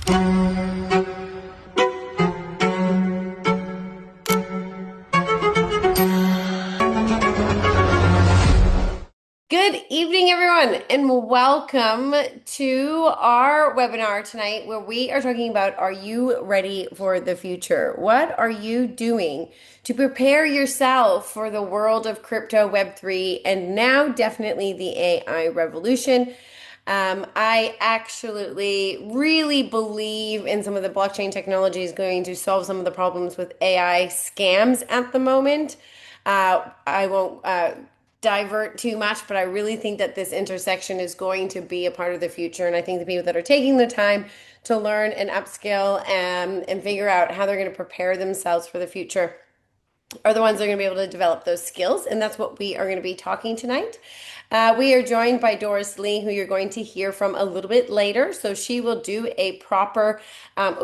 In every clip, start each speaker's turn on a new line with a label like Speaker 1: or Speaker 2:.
Speaker 1: Good evening, everyone, and welcome to our webinar tonight where we are talking about, are you ready for the future? What are you doing to prepare yourself for the world of crypto, Web3, and now definitely the AI revolution? I absolutely really believe in some of the blockchain technology is going to solve some of the problems with AI scams at the moment. I won't divert too much, but I really think that this intersection is going to be a part of the future. And I think the people that are taking the time to learn and upskill and figure out how they're going to prepare themselves for the future are the ones that are going to be able to develop those skills. And that's what we are going to be talking tonight. We are joined by Doris Lee, who you're going to hear from a little bit later. So she will do a proper, went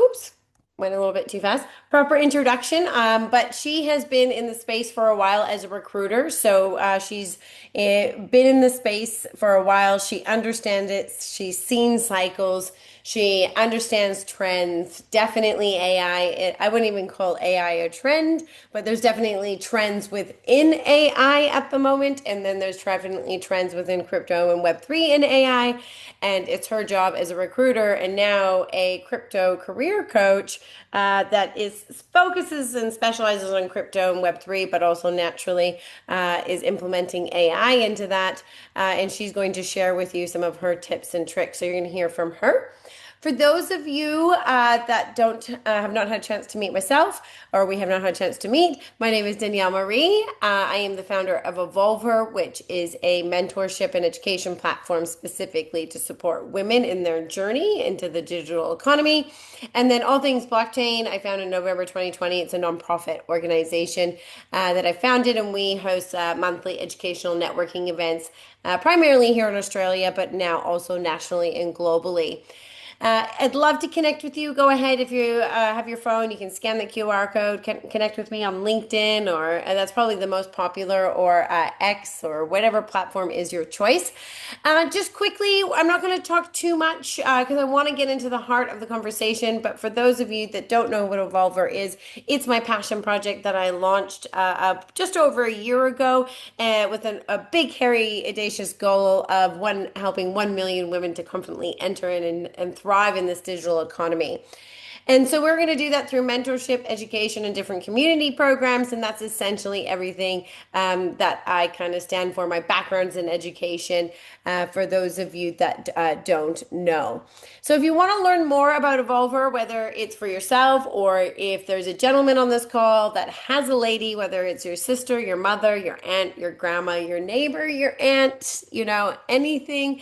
Speaker 1: a little bit too fast, proper introduction. But she has been in the space for a while as a recruiter. So she's been in the space for a while. She understands it. She's seen cycles. She understands trends, definitely AI. I wouldn't even call AI a trend, but there's definitely trends within AI at the moment. And then there's definitely trends within crypto and Web3 and AI. And it's her job as a recruiter and now a crypto career coach that focuses and specializes on crypto and Web3, but also naturally is implementing AI into that. And she's going to share with you some of her tips and tricks. So you're going to hear from her. For those of you that don't have not had a chance to meet myself, or we have not had a chance to meet, my name is Danielle Marie. I am the founder of Evolver, which is a mentorship and education platform specifically to support women in their journey into the digital economy. And then all things blockchain, I founded in November 2020. It's a nonprofit organization that I founded, and we host monthly educational networking events, primarily here in Australia, but now also nationally and globally. I'd love to connect with you. Go ahead if you have your phone, you can scan the QR code, connect with me on LinkedIn, or that's probably the most popular, or X, or whatever platform is your choice. Just quickly, I'm not going to talk too much because I want to get into the heart of the conversation. But for those of you that don't know what Evolver is, it's my passion project that I launched just over a year ago with a big, hairy, audacious goal of helping 1 million women to confidently enter in and thrive in this digital economy. And so we're going to do that through mentorship, education, and different community programs. And that's essentially everything that I kind of stand for. My background's in education for those of you that don't know. So if you want to learn more about Evolver, whether it's for yourself or if there's a gentleman on this call that has a lady, whether it's your sister, your mother, your aunt, your grandma, your neighbor, your aunt, anything,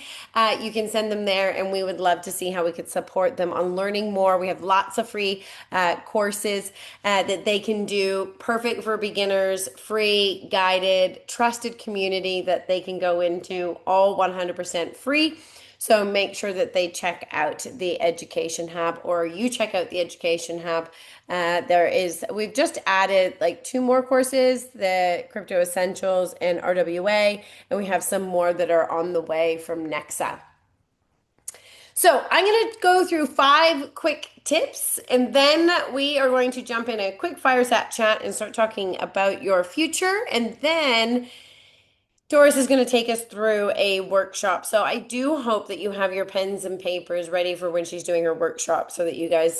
Speaker 1: you can send them there. And we would love to see how we could support them on learning more. We have lots of free courses that they can do, perfect for beginners, free, guided, trusted community that they can go into, all 100% free. So make sure that they check out the Education Hub, or you check out the Education Hub. We've just added like 2 more courses, the Crypto Essentials and RWA, and we have some more that are on the way from Nexa. So I'm going to go through 5 quick tips, and then we are going to jump in a quick fireside chat and start talking about your future. And then Doris is going to take us through a workshop. So I do hope that you have your pens and papers ready for when she's doing her workshop so that you guys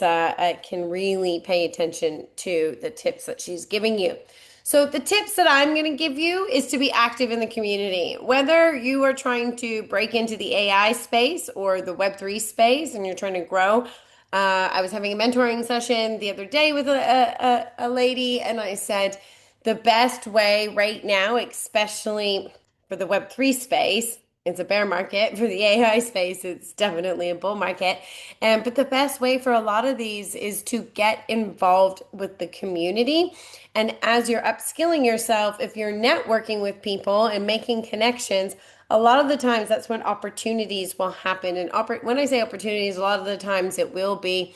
Speaker 1: can really pay attention to the tips that she's giving you. So the tips that I'm going to give you is to be active in the community. Whether you are trying to break into the AI space or the Web3 space and you're trying to grow. I was having a mentoring session the other day with a lady, and I said the best way right now, especially for the Web3 space, it's a bear market. For the AI space, it's definitely a bull market. But the best way for a lot of these is to get involved with the community. And as you're upskilling yourself, if you're networking with people and making connections, a lot of the times that's when opportunities will happen. And when I say opportunities, a lot of the times it will be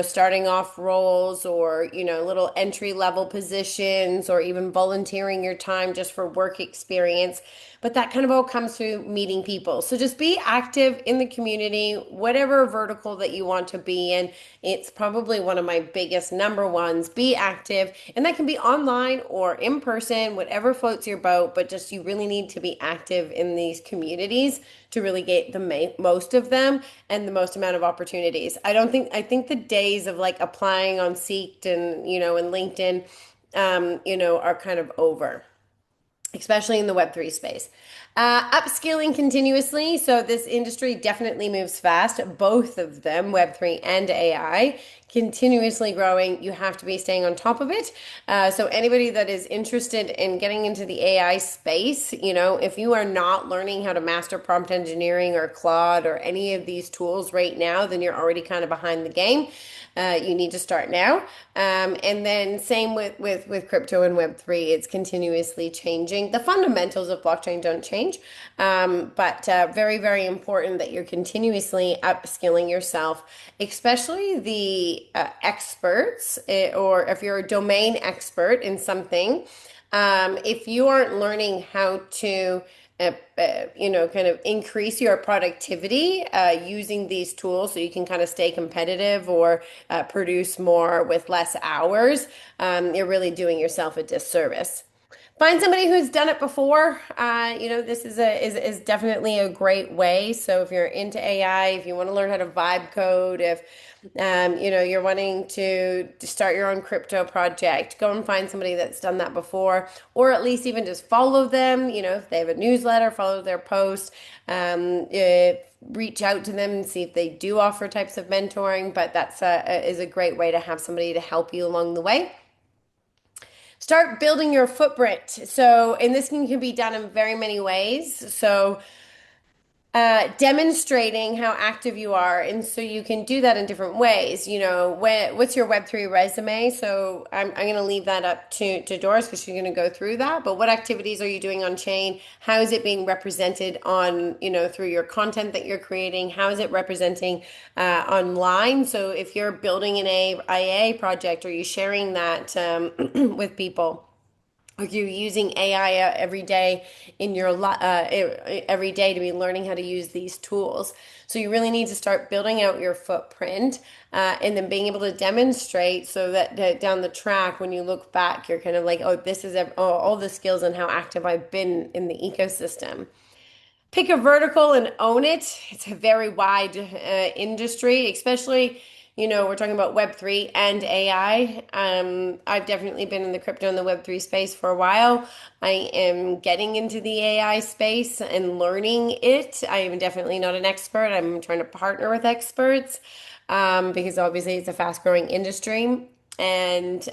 Speaker 1: starting off roles or, little entry level positions or even volunteering your time just for work experience. But that kind of all comes through meeting people. So just be active in the community, whatever vertical that you want to be in. It's probably one of my biggest number ones. Be active, and that can be online or in person, whatever floats your boat. But just you really need to be active in these communities to really get the most of them and the most amount of opportunities. I think the days of like applying on Seeked and and LinkedIn, are kind of over, especially in the Web3 space. Upskilling continuously. So this industry definitely moves fast. Both of them, Web3 and AI, continuously growing. You have to be staying on top of it. So anybody that is interested in getting into the AI space, if you are not learning how to master prompt engineering or Claude or any of these tools right now, then you're already kind of behind the game. You need to start now. And then same with crypto and Web3, it's continuously changing. The fundamentals of blockchain don't change, but very, very important that you're continuously upskilling yourself, especially the experts, or if you're a domain expert in something. If you aren't learning how to kind of increase your productivity using these tools so you can kind of stay competitive or produce more with less hours, you're really doing yourself a disservice. Find somebody who's done it before. This is definitely a great way. So if you're into AI, if you want to learn how to vibe code, if you're wanting to start your own crypto project, go and find somebody that's done that before, or at least even just follow them. If they have a newsletter, follow their posts. Reach out to them and see if they do offer types of mentoring. But that's is a great way to have somebody to help you along the way. Start building your footprint. So, and this can be done in very many ways. So, demonstrating how active you are. And so you can do that in different ways. What's your Web3 resume? So I'm going to leave that up to Doris because she's going to go through that. But what activities are you doing on chain? How is it being represented on, through your content that you're creating? How is it representing online? So if you're building an IA project, are you sharing that with people? Are you using AI every day in your every day to be learning how to use these tools? So you really need to start building out your footprint and then being able to demonstrate so that down the track, when you look back, you're kind of like, oh, this is all the skills and how active I've been in the ecosystem. Pick a vertical and own it. It's a very wide industry, especially, we're talking about Web3 and AI. I've definitely been in the crypto and the Web3 space for a while. I am getting into the AI space and learning it. I am definitely not an expert. I'm trying to partner with experts because obviously it's a fast growing industry. But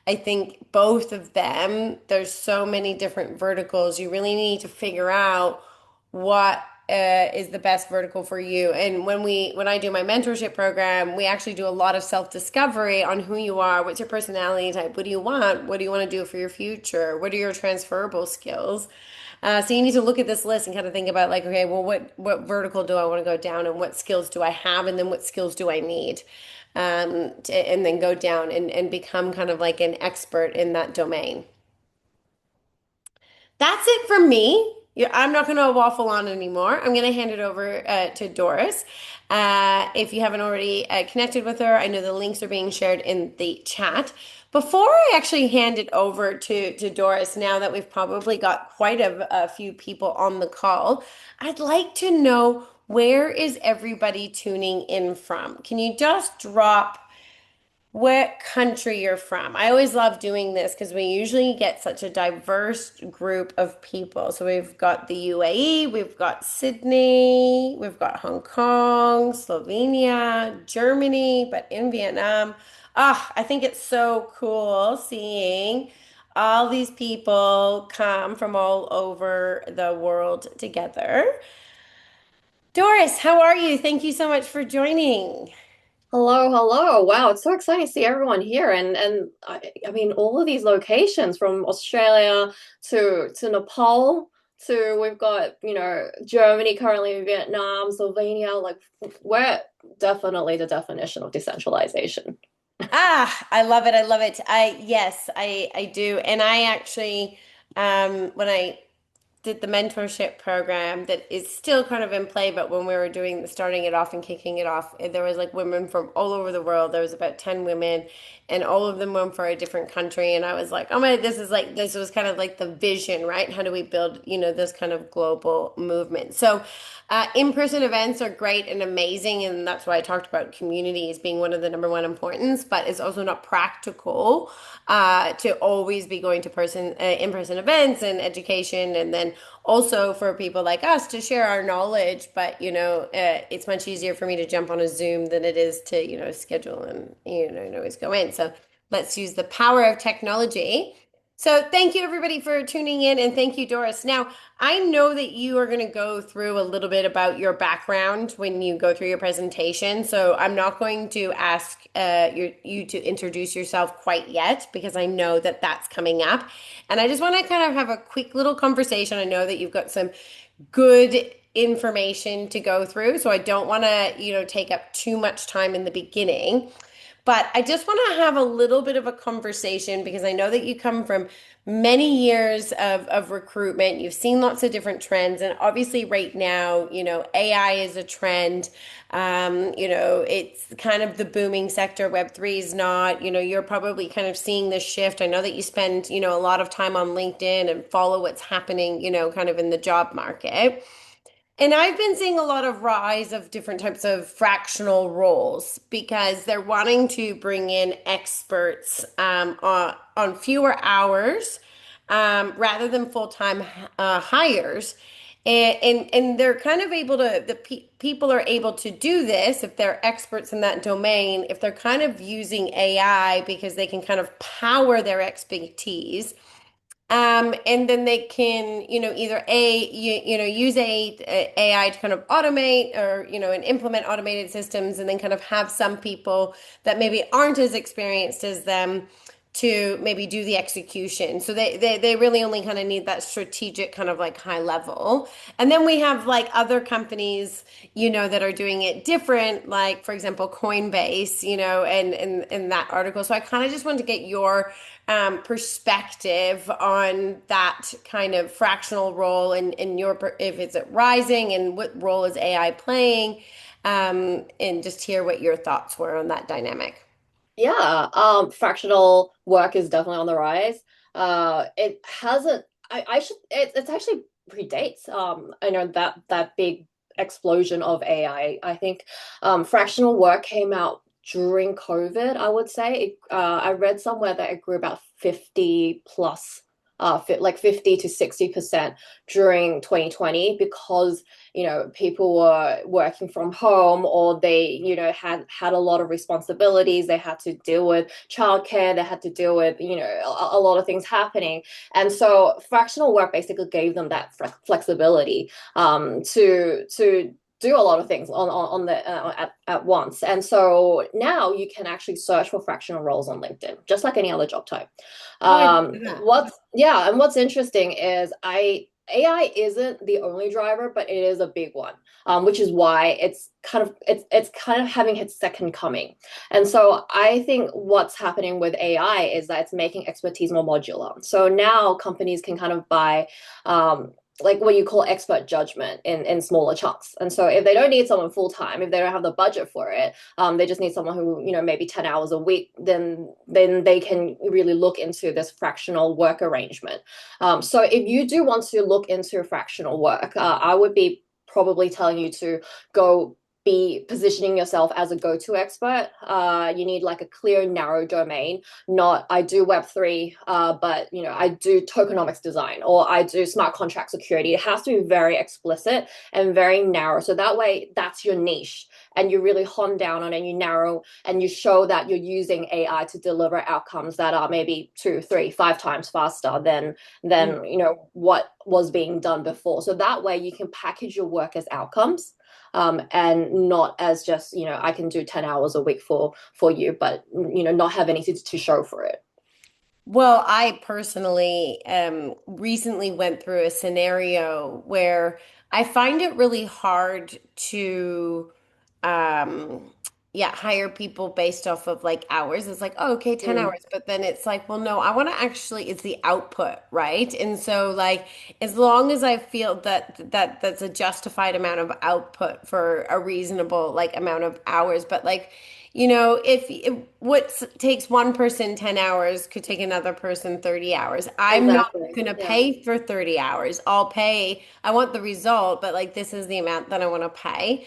Speaker 1: I think both of them, there's so many different verticals. You really need to figure out what is the best vertical for you. And when I do my mentorship program, we actually do a lot of self-discovery on who you are, what's your personality type, what do you want, what do you want to do for your future, what are your transferable skills. So you need to look at this list and kind of think about like, okay, well, what vertical do I want to go down, and what skills do I have, and then what skills do I need, and then go down and become kind of like an expert in that domain. That's it for me. Yeah, I'm not going to waffle on anymore. I'm going to hand it over to Doris. If you haven't already connected with her, I know the links are being shared in the chat. Before I actually hand it over to Doris, now that we've probably got quite a few people on the call, I'd like to know, where is everybody tuning in from? Can you just drop what country you're from? I always love doing this because we usually get such a diverse group of people. So we've got the UAE, we've got Sydney, we've got Hong Kong, Slovenia, Germany, but in Vietnam. Ah, I think it's so cool seeing all these people come from all over the world together. Doris, how are you? Thank you so much for joining.
Speaker 2: Hello, hello. Wow, it's so exciting to see everyone here and I mean all of these locations from Australia to Nepal to we've got, Germany currently, Vietnam, Slovenia. Like we're definitely the definition of decentralization.
Speaker 1: Ah, I love it. I love it. Yes, I do. And I actually when I did the mentorship program that is still kind of in play, but when we were doing starting it off and kicking it off, there was like women from all over the world. There was about 10 women and all of them went for a different country. And I was like, oh my, this was kind of like the vision, right? How do we build, this kind of global movement? So in-person events are great and amazing, and that's why I talked about community as being one of the number one importance, but it's also not practical to always be going to in-person events and education, and then also for people like us to share our knowledge. But it's much easier for me to jump on a Zoom than it is to schedule and and always go in. So let's use the power of technology. So thank you everybody for tuning in, and thank you, Doris. Now, I know that you are going to go through a little bit about your background when you go through your presentation. So I'm not going to ask you to introduce yourself quite yet because I know that that's coming up. And I just want to kind of have a quick little conversation. I know that you've got some good information to go through, so I don't want to, take up too much time in the beginning. But I just want to have a little bit of a conversation because I know that you come from many years of recruitment. You've seen lots of different trends. And obviously, right now, AI is a trend. It's kind of the booming sector. Web3 is not. You're probably kind of seeing this shift. I know that you spend, a lot of time on LinkedIn and follow what's happening, kind of in the job market. And I've been seeing a lot of rise of different types of fractional roles because they're wanting to bring in experts on fewer hours rather than full-time hires. And they're kind of able to, people are able to do this if they're experts in that domain, if they're kind of using AI because they can kind of power their expertise. And then they can, either use AI to kind of automate or, and implement automated systems and then kind of have some people that maybe aren't as experienced as them to maybe do the execution. So they really only kind of need that strategic kind of like high level. And then we have like other companies, that are doing it different, like for example, Coinbase, and that article. So I kind of just wanted to get your perspective on that kind of fractional role and if it's rising and what role is AI playing, and just hear what your thoughts were on that dynamic.
Speaker 2: Yeah, fractional work is definitely on the rise. It hasn't. I should. It's actually predates. I know that big explosion of AI. I think fractional work came out during COVID. I would say. I read somewhere that it grew about 50 plus. Like 50 to 60% during 2020 because people were working from home or they had a lot of responsibilities. They had to deal with childcare, they had to deal with a lot of things happening, and so fractional work basically gave them that flexibility to do a lot of things on the at once. And so now you can actually search for fractional roles on LinkedIn just like any other job type.
Speaker 1: Oh, I didn't know that.
Speaker 2: And what's interesting is AI isn't the only driver, but it is a big one, which is why it's kind of having its second coming. And so I think what's happening with AI is that it's making expertise more modular. So now companies can kind of buy like what you call expert judgment in smaller chunks. And so if they don't need someone full time, if they don't have the budget for it, they just need someone who, maybe 10 hours a week, then they can really look into this fractional work arrangement. So if you do want to look into fractional work, I would be probably telling you to go be positioning yourself as a go-to expert. You need like a clear, narrow domain. Not I do Web3, but I do tokenomics design or I do smart contract security. It has to be very explicit and very narrow. So that way, that's your niche, and you really hone down on it. You narrow and you show that you're using AI to deliver outcomes that are maybe 2, 3, 5 times faster than what was being done before. So that way, you can package your work as outcomes, and not as just I can do 10 hours a week for you, but not have anything to show for it.
Speaker 1: Well, I personally recently went through a scenario where I find it really hard to um yeah, hire people based off of like hours. It's like, oh, okay, 10
Speaker 2: Mm,
Speaker 1: hours, but then it's like, well, no, I want to actually it's the output, right? And so like as long as I feel that that's a justified amount of output for a reasonable like amount of hours, but like if what takes one person 10 hours could take another person 30 hours. I'm not
Speaker 2: exactly.
Speaker 1: going to
Speaker 2: Yeah.
Speaker 1: pay for 30 hours. I want the result, but like this is the amount that I want to pay.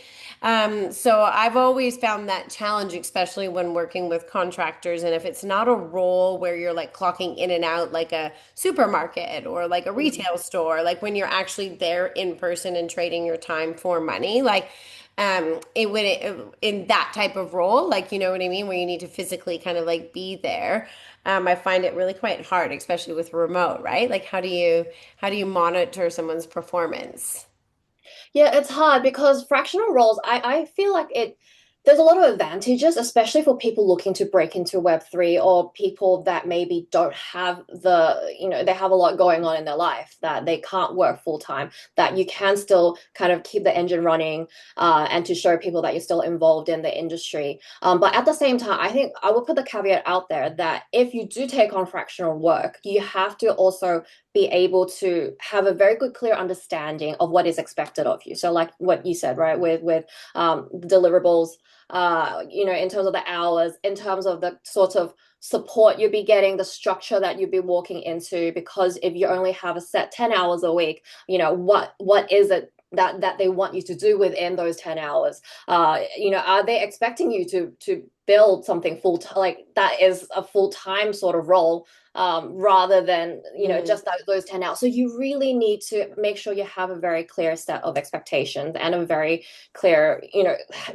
Speaker 1: So I've always found that challenge, especially when working with contractors. And if it's not a role where you're like clocking in and out like a supermarket or like a
Speaker 2: Mm.
Speaker 1: retail store, like when you're actually there in person and trading your time for money, like in that type of role, like you know what I mean, where you need to physically kind of like be there. I find it really quite hard, especially with remote, right? Like how do you monitor someone's performance?
Speaker 2: Yeah, it's hard because fractional roles, I feel like there's a lot of advantages, especially for people looking to break into Web3 or people that maybe don't have they have a lot going on in their life that they can't work full time, that you can still kind of keep the engine running and to show people that you're still involved in the industry. But at the same time, I think I will put the caveat out there that if you do take on fractional work, you have to also be able to have a very good clear understanding of what is expected of you. So like what you said, right, with deliverables, in terms of the hours, in terms of the sort of support you'll be getting, the structure that you'll be walking into, because if you only have a set 10 hours a week, what is it that they want you to do within those 10 hours? Are they expecting you to build something full time, like that is a full-time sort of role, rather than
Speaker 1: Mm.
Speaker 2: just those 10 hours. So you really need to make sure you have a very clear set of expectations and a very clear,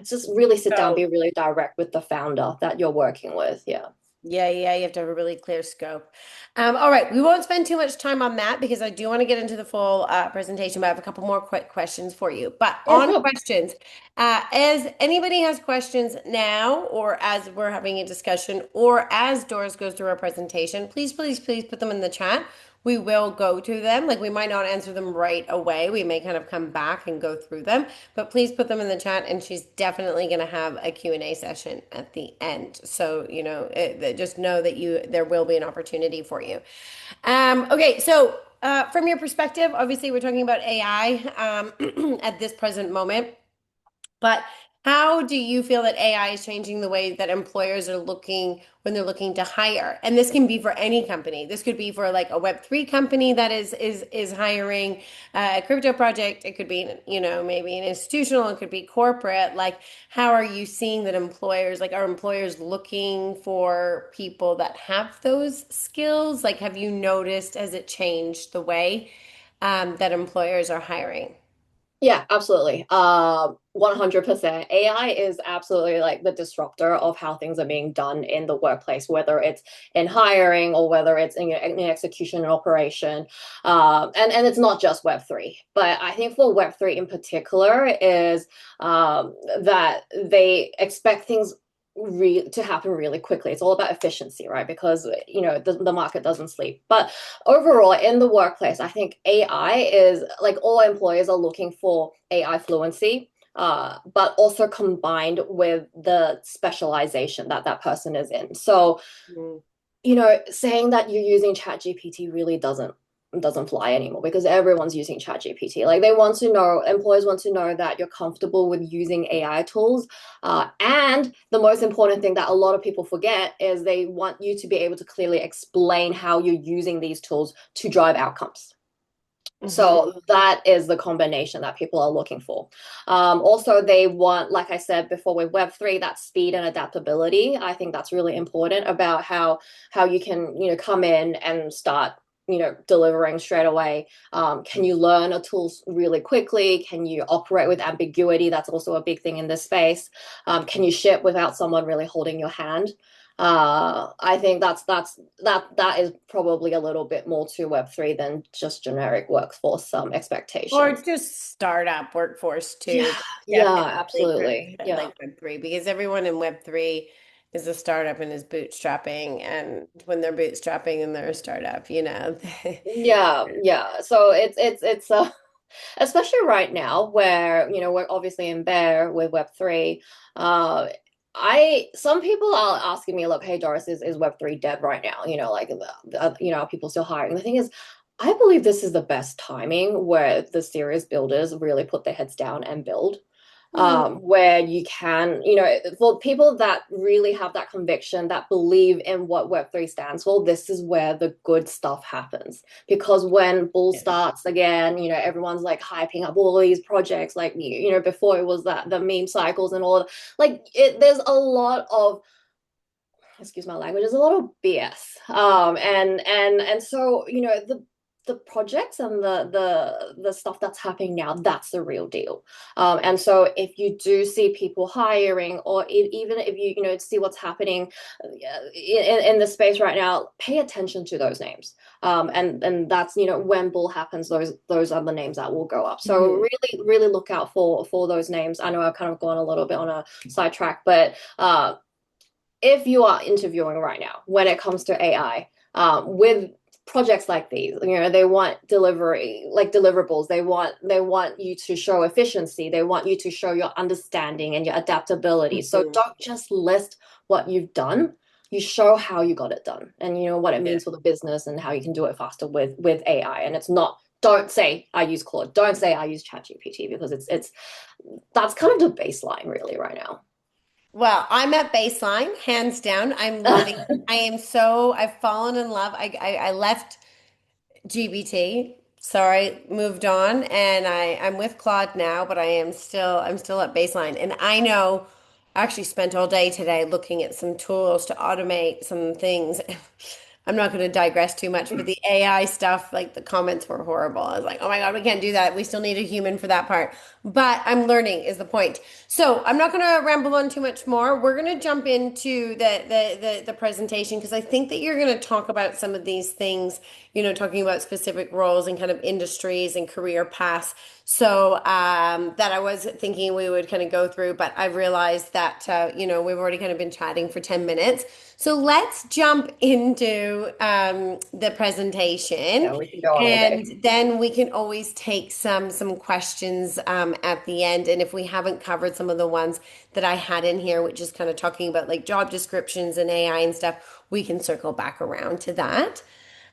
Speaker 2: just really sit down, be
Speaker 1: So
Speaker 2: really direct with the founder that you're working with. Yeah.
Speaker 1: yeah, you have to have a really clear scope. All right, we won't spend too much time on that because I do want to get into the full presentation, but I have a couple more quick questions for you. But
Speaker 2: Yeah,
Speaker 1: on
Speaker 2: sure.
Speaker 1: questions, as anybody has questions now, or as we're having a discussion, or as Doris goes through our presentation, please put them in the chat. We will go to them. Like we might not answer them right away. We may kind of come back and go through them, but please put them in the chat and she's definitely going to have a Q&A session at the end. So, just know that there will be an opportunity for you. Okay, so from your perspective, obviously we're talking about AI at this present moment. But how do you feel that AI is changing the way that employers are looking when they're looking to hire? And this can be for any company. This could be for like a Web3 company that is hiring a crypto project. It could be, maybe an institutional, it could be corporate. Like, how are you seeing that are employers looking for people that have those skills? Like, have you noticed, has it changed the way that employers are hiring?
Speaker 2: Yeah, absolutely. 100%. AI is absolutely like the disruptor of how things are being done in the workplace, whether it's in hiring or whether it's in execution and operation. And it's not just Web3, but I think for Web3 in particular is that they expect things to happen really quickly. It's all about efficiency, right? Because the market doesn't sleep. But overall, in the workplace, I think AI is like all employers are looking for AI fluency, but also combined with the specialization that that person is in. So,
Speaker 1: Mm.
Speaker 2: saying that you're using ChatGPT really doesn't fly anymore because everyone's using ChatGPT. Like employers want to know that you're comfortable with using AI tools. And the most important thing that a lot of people forget is they want you to be able to clearly explain how you're using these tools to drive outcomes.
Speaker 1: Mhm.
Speaker 2: So that is the combination that people are looking for. Also, they want, like I said before, with Web3, that speed and adaptability. I think that's really important about how you can come in and start delivering straight away. Can you learn a tool really quickly? Can you operate with ambiguity? That's also a big thing in this space. Can you ship without someone really holding your hand? I think that is probably a little bit more to Web3 than just generic workforce
Speaker 1: Or
Speaker 2: expectations.
Speaker 1: just startup workforce
Speaker 2: Yeah,
Speaker 1: too.
Speaker 2: yeah,
Speaker 1: Definitely
Speaker 2: absolutely. Yeah.
Speaker 1: like Web3 because everyone in Web3 is a startup and is bootstrapping, and when they're bootstrapping and they're a startup, you know.
Speaker 2: Yeah, yeah. So it's especially right now where, we're obviously in bear with Web3. Uh, some people are asking me, look, hey Doris, is Web3 dead right now? Like are people still hiring? The thing is, I believe this is the best timing where the serious builders really put their heads down and build.
Speaker 1: Mhm.
Speaker 2: Where you can, for people that really have that conviction, that believe in what Web3 stands for, this is where the good stuff happens. Because when bull
Speaker 1: Yeah.
Speaker 2: starts again, everyone's like hyping up all these projects, like, before it was that the meme cycles and all, like there's a lot of, excuse my language, there's a lot of BS. And so, the projects and the stuff that's happening now, that's the real deal. And so if you do see people hiring, or even if see what's happening in the space right now, pay attention to those names. And that's, when bull happens, those are the names that will go up. So
Speaker 1: Mhm.
Speaker 2: really, really look out for those names. I know I've kind of gone a little bit on a sidetrack, but if you are interviewing right now when it comes to AI, with projects like these, they want delivery, like deliverables. They want you to show efficiency. They want you to show your understanding and your adaptability. So
Speaker 1: Mhm.
Speaker 2: don't just list what you've done. You show how you got it done, and what it
Speaker 1: Yeah.
Speaker 2: means for the business and how you can do it faster with AI. And it's not. Don't say I use Claude. Don't say I use ChatGPT, because it's that's kind of the baseline really right now.
Speaker 1: Well, I'm at baseline, hands down. I'm loving. I've fallen in love. I left GBT. Sorry, moved on, and I'm with Claude now, but I'm still at baseline. And I know I actually spent all day today looking at some tools to automate some things. I'm not going to digress too much, but the AI stuff, like the comments were horrible. I was like, oh my God, we can't do that. We still need a human for that part. But I'm learning is the point. So I'm not going to ramble on too much more. We're going to jump into the presentation, because I think that you're going to talk about some of these things, talking about specific roles and kind of industries and career paths. So that I was thinking we would kind of go through, but I realized that, we've already kind of been chatting for 10 minutes. So let's jump into the presentation,
Speaker 2: Yeah, we can go on all day.
Speaker 1: and then we can always take some questions at the end. And if we haven't covered some of the ones that I had in here, which is kind of talking about like job descriptions and AI and stuff, we can circle back around to that.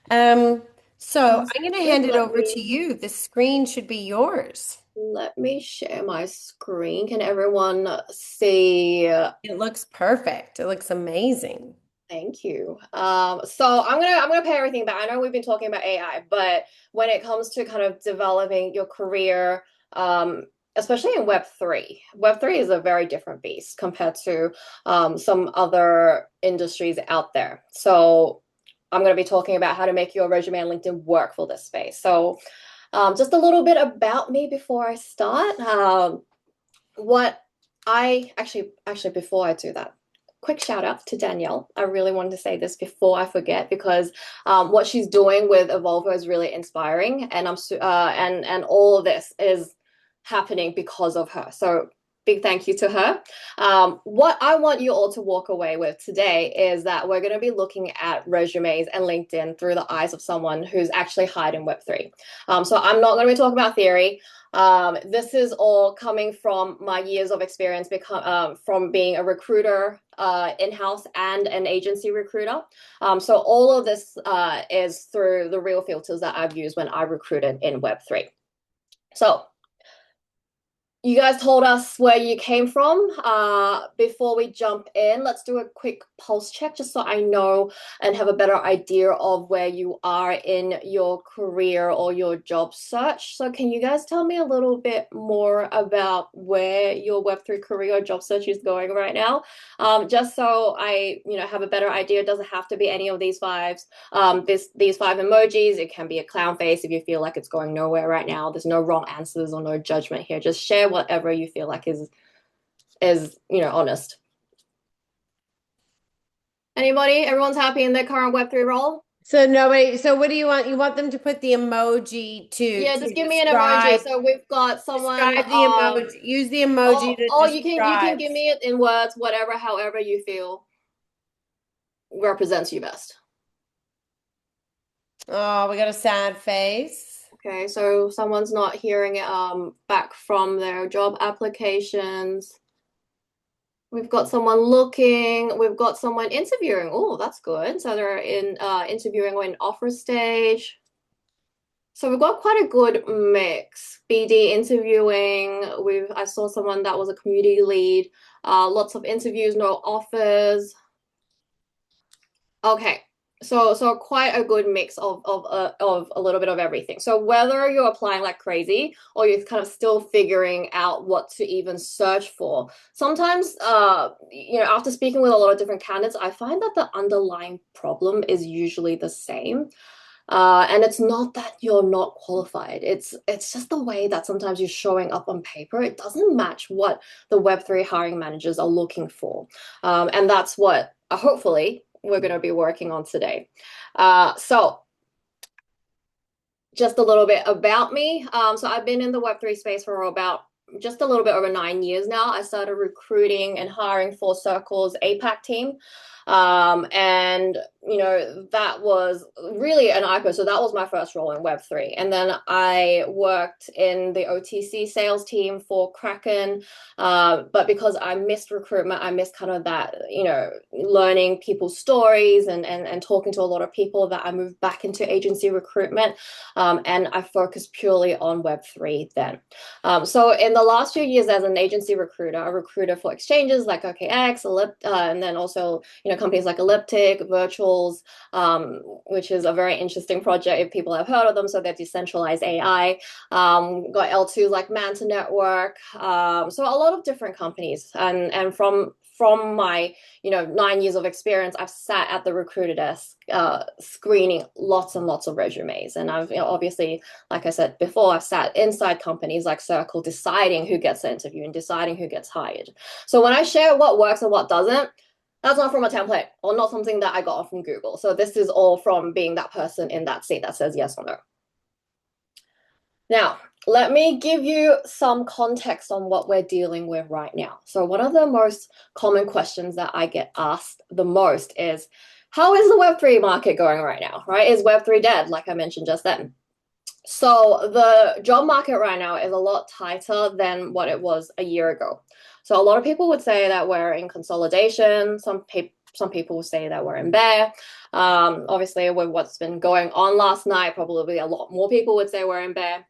Speaker 1: Um, so
Speaker 2: Sounds
Speaker 1: I'm going to
Speaker 2: good.
Speaker 1: hand it
Speaker 2: Let
Speaker 1: over to
Speaker 2: me
Speaker 1: you. The screen should be yours.
Speaker 2: let me share my screen. Can everyone see?
Speaker 1: It looks perfect. It looks amazing.
Speaker 2: Thank you. So I'm gonna pay everything back. I know we've been talking about AI, but when it comes to kind of developing your career, especially in Web3, Web3 is a very different beast compared to some other industries out there. So I'm going to be talking about how to make your resume and LinkedIn work for this space. So just a little bit about me before I start. What I actually before I do that, quick shout out to Danielle. I really wanted to say this before I forget, because what she's doing with Evolvo is really inspiring, and and all of this is happening because of her. So big thank you to her. What I want you all to walk away with today is that we're going to be looking at resumes and LinkedIn through the eyes of someone who's actually hired in Web3. So I'm not going to be talking about theory. This is all coming from my years of experience from being a recruiter in-house and an agency recruiter. So all of this is through the real filters that I've used when I recruited in Web3. So you guys told us where you came from. Before we jump in, let's do a quick pulse check just so I know and have a better idea of where you are in your career or your job search. So can you guys tell me a little bit more about where your Web3 career or job search is going right now? Just so I, have a better idea. It doesn't have to be any of these fives. These five emojis. It can be a clown face if you feel like it's going nowhere right now. There's no wrong answers or no judgment here. Just share whatever you feel like is honest. Anybody? Everyone's happy in their current Web3 role?
Speaker 1: So nobody, so what do you want? You want them to put the emoji
Speaker 2: Yeah,
Speaker 1: to
Speaker 2: just give me an emoji.
Speaker 1: describe
Speaker 2: So we've got someone.
Speaker 1: describe the emoji. Use the emoji
Speaker 2: Oh,
Speaker 1: to
Speaker 2: you can
Speaker 1: describe.
Speaker 2: give me it in words, whatever, however you feel. represents you best?
Speaker 1: Oh, we got a sad face.
Speaker 2: Okay, so someone's not hearing it back from their job applications. We've got someone looking, we've got someone interviewing. Oh, that's good. So they're in interviewing or in offer stage. So we've got quite a good mix. BD interviewing. I saw someone that was a community lead. Lots of interviews, no offers. Okay. So quite a good mix of a little bit of everything. So whether you're applying like crazy or you're kind of still figuring out what to even search for, sometimes after speaking with a lot of different candidates, I find that the underlying problem is usually the same. And it's not that you're not qualified. It's just the way that sometimes you're showing up on paper. It doesn't match what the Web3 hiring managers are looking for. And that's what hopefully we're going to be working on today. So just a little bit about me. So I've been in the Web3 space for about just a little bit over 9 years now. I started recruiting and hiring for Circle's APAC team. And that was really an IPO. So that was my first role in Web3. And then I worked in the OTC sales team for Kraken. But because I missed recruitment, I missed kind of that, learning people's stories and talking to a lot of people, that I moved back into agency recruitment. And I focused purely on Web3 then. So in the last few years as an agency recruiter, a recruiter for exchanges like OKX, and then also, companies like Elliptic, Virtuals, which is a very interesting project if people have heard of them. So they're decentralized AI. Got L2s like Manta Network. So a lot of different companies. And from my 9 years of experience, I've sat at the recruiter desk screening lots and lots of resumes. And I've obviously, like I said before, I've sat inside companies like Circle deciding who gets the interview and deciding who gets hired. So when I share what works and what doesn't, that's not from a template or not something that I got from Google. So this is all from being that person in that seat that says yes or no. Now, let me give you some context on what we're dealing with right now. So one of the most common questions that I get asked the most is, how is the Web3 market going right now, right? Is Web3 dead, like I mentioned just then? So the job market right now is a lot tighter than what it was a year ago. So a lot of people would say that we're in consolidation. Some people will say that we're in bear. Obviously, with what's been going on last night, probably a lot more people would say we're in bear.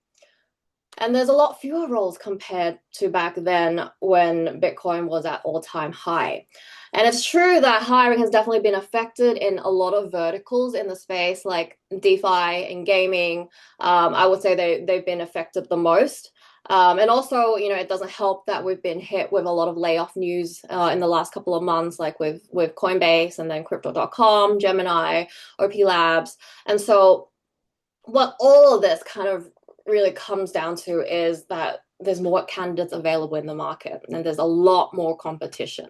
Speaker 2: And there's a lot fewer roles compared to back then when Bitcoin was at all-time high. And it's true that hiring has definitely been affected in a lot of verticals in the space, like DeFi and gaming. I would say they've been affected the most. And also, it doesn't help that we've been hit with a lot of layoff news in the last couple of months, like with Coinbase and then Crypto.com, Gemini, OP Labs. And so what all of this kind of really comes down to is that there's more candidates available in the market and there's a lot more competition.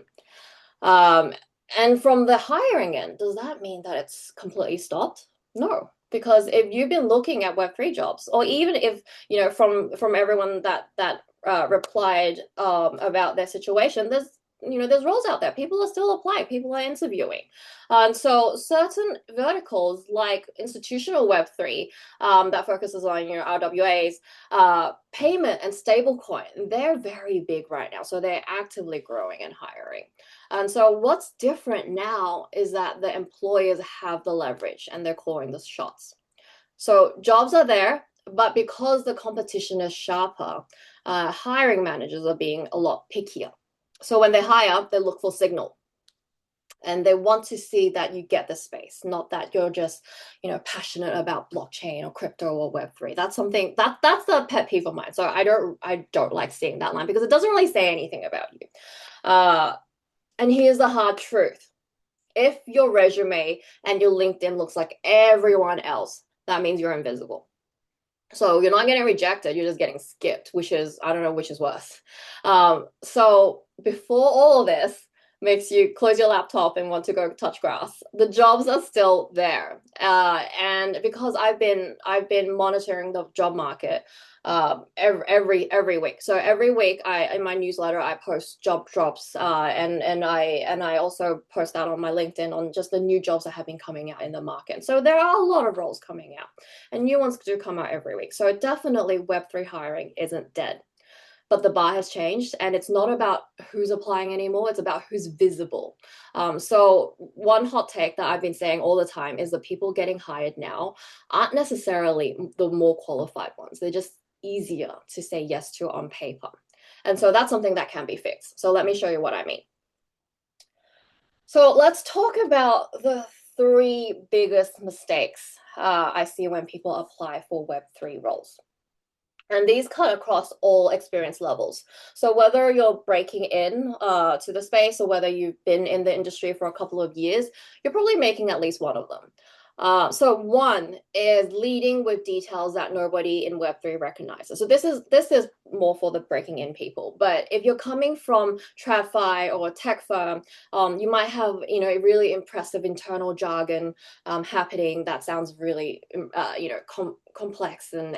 Speaker 2: Um, and from the hiring end, does that mean that it's completely stopped? No, because if you've been looking at Web3 jobs, or even if, from everyone that replied about their situation, there's roles out there. People are still applying. People are interviewing. And so certain verticals like institutional Web3 that focuses on, RWAs, payment and stablecoin, they're very big right now. So they're actively growing and hiring. And so what's different now is that the employers have the leverage and they're calling the shots. So jobs are there, but because the competition is sharper, hiring managers are being a lot pickier. So when they hire, they look for signal. And they want to see that you get the space, not that you're just, passionate about blockchain or crypto or Web3. That's something that's the pet peeve of mine. So I don't like seeing that line because it doesn't really say anything about you. And here's the hard truth. If your resume and your LinkedIn looks like everyone else, that means you're invisible. So you're not getting rejected, you're just getting skipped, which is, I don't know which is worse. So before all of this makes you close your laptop and want to go touch grass, the jobs are still there. And because I've been monitoring the job market every week. So every week, I in my newsletter I post job drops, and I also post that on my LinkedIn on just the new jobs that have been coming out in the market. So there are a lot of roles coming out, and new ones do come out every week. So definitely Web3 hiring isn't dead, but the bar has changed, and it's not about who's applying anymore, it's about who's visible. So one hot take that I've been saying all the time is the people getting hired now aren't necessarily the more qualified ones, they're just easier to say yes to on paper. And so that's something that can be fixed. So let me show you what I mean. So let's talk about the three biggest mistakes I see when people apply for Web3 roles. And these cut across all experience levels. So whether you're breaking in to the space or whether you've been in the industry for a couple of years, you're probably making at least one of them. So one is leading with details that nobody in Web3 recognizes. So this is more for the breaking in people. But if you're coming from TradFi or a tech firm, you might have a really impressive internal jargon happening that sounds really complex and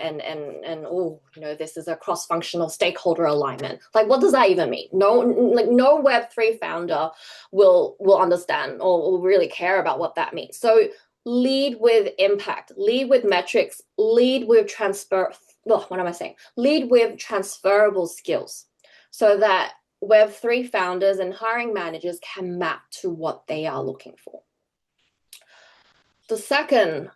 Speaker 2: oh, this is a cross-functional stakeholder alignment. Like, what does that even mean? No Web3 founder will understand or will really care about what that means. So lead with impact, lead with metrics, lead with lead with transferable skills so that Web3 founders and hiring managers can map to what they are looking for. The second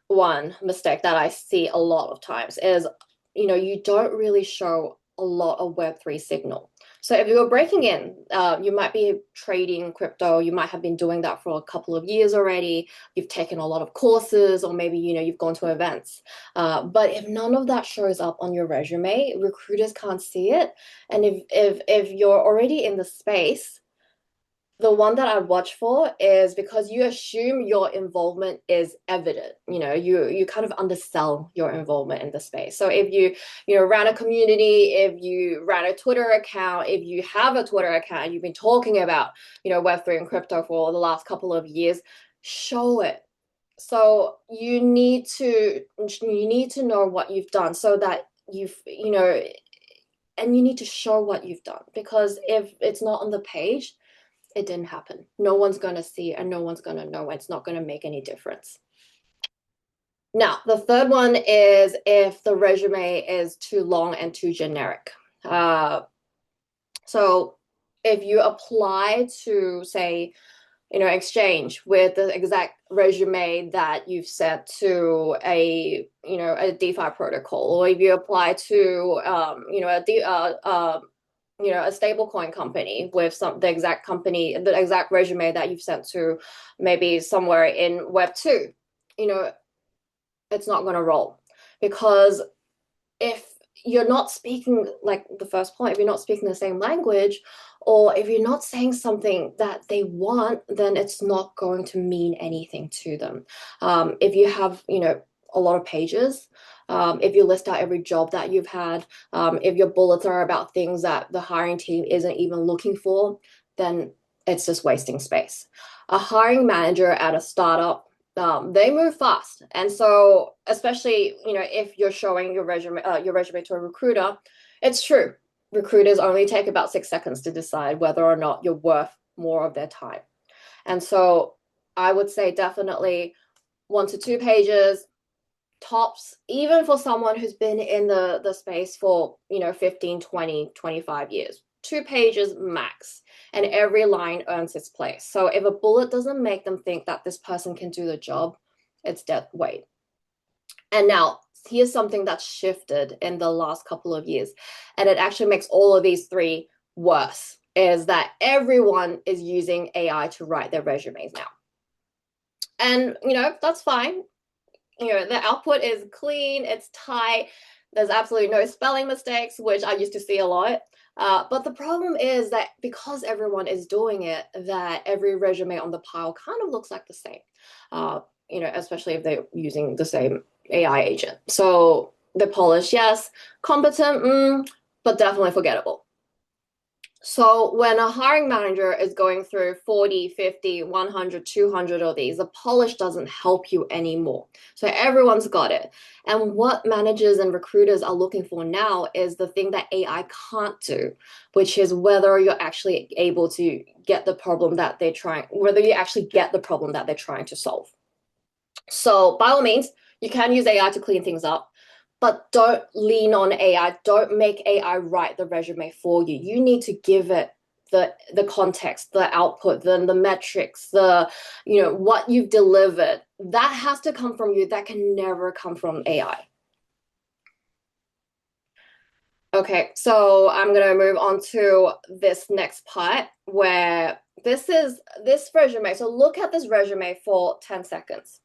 Speaker 2: mistake that I see a lot of times is, you don't really show a lot of Web3 signal. So if you're breaking in, you might be trading crypto, you might have been doing that for a couple of years already, you've taken a lot of courses, or maybe, you've gone to events. But if none of that shows up on your resume, recruiters can't see it. And if you're already in the space, the one that I watch for is because you assume your involvement is evident. You kind of undersell your involvement in the space. So if you ran a community, if you ran a Twitter account, if you have a Twitter account and you've been talking about Web3 and crypto for the last couple of years, show it. So you need to know what you've done so that and you need to show what you've done, because if it's not on the page, it didn't happen. No one's going to see and no one's going to know. It's not going to make any difference. Now, the third one is if the resume is too long and too generic. So if you apply to, say, exchange with the exact resume that you've sent to a DeFi protocol, or if you apply to a stablecoin company with the exact resume that you've sent to maybe somewhere in Web2, it's not going to roll. Because if you're not speaking, like the first point, if you're not speaking the same language, or if you're not saying something that they want, then it's not going to mean anything to them. If you have, a lot of pages, if you list out every job that you've had, if your bullets are about things that the hiring team isn't even looking for, then it's just wasting space. A hiring manager at a startup, they move fast. And so, especially, if you're showing your resume to a recruiter, it's true. Recruiters only take about 6 seconds to decide whether or not you're worth more of their time. And so I would say definitely 1 to 2 pages, tops, even for someone who's been in the space for 15, 20, 25 years. 2 pages max, and every line earns its place. So if a bullet doesn't make them think that this person can do the job, it's dead weight. And now here's something that's shifted in the last couple of years, and it actually makes all of these 3 worse, is that everyone is using AI to write their resumes now. And that's fine. The output is clean, it's tight, there's absolutely no spelling mistakes, which I used to see a lot. But the problem is that because everyone is doing it, that every resume on the pile kind of looks like the same, especially if they're using the same AI agent. So they're polished, yes, competent, but definitely forgettable. So when a hiring manager is going through 40, 50, 100, 200 of these, the polish doesn't help you anymore. So everyone's got it. And what managers and recruiters are looking for now is the thing that AI can't do, which is whether you're actually able to get the problem that they're trying, whether you actually get the problem that they're trying to solve. So by all means, you can use AI to clean things up, but don't lean on AI. Don't make AI write the resume for you. You need to give it the context, the output, the metrics, the what you've delivered. That has to come from you. That can never come from AI. Okay, so I'm gonna move on to this next part where this resume. So look at this resume for 10 seconds.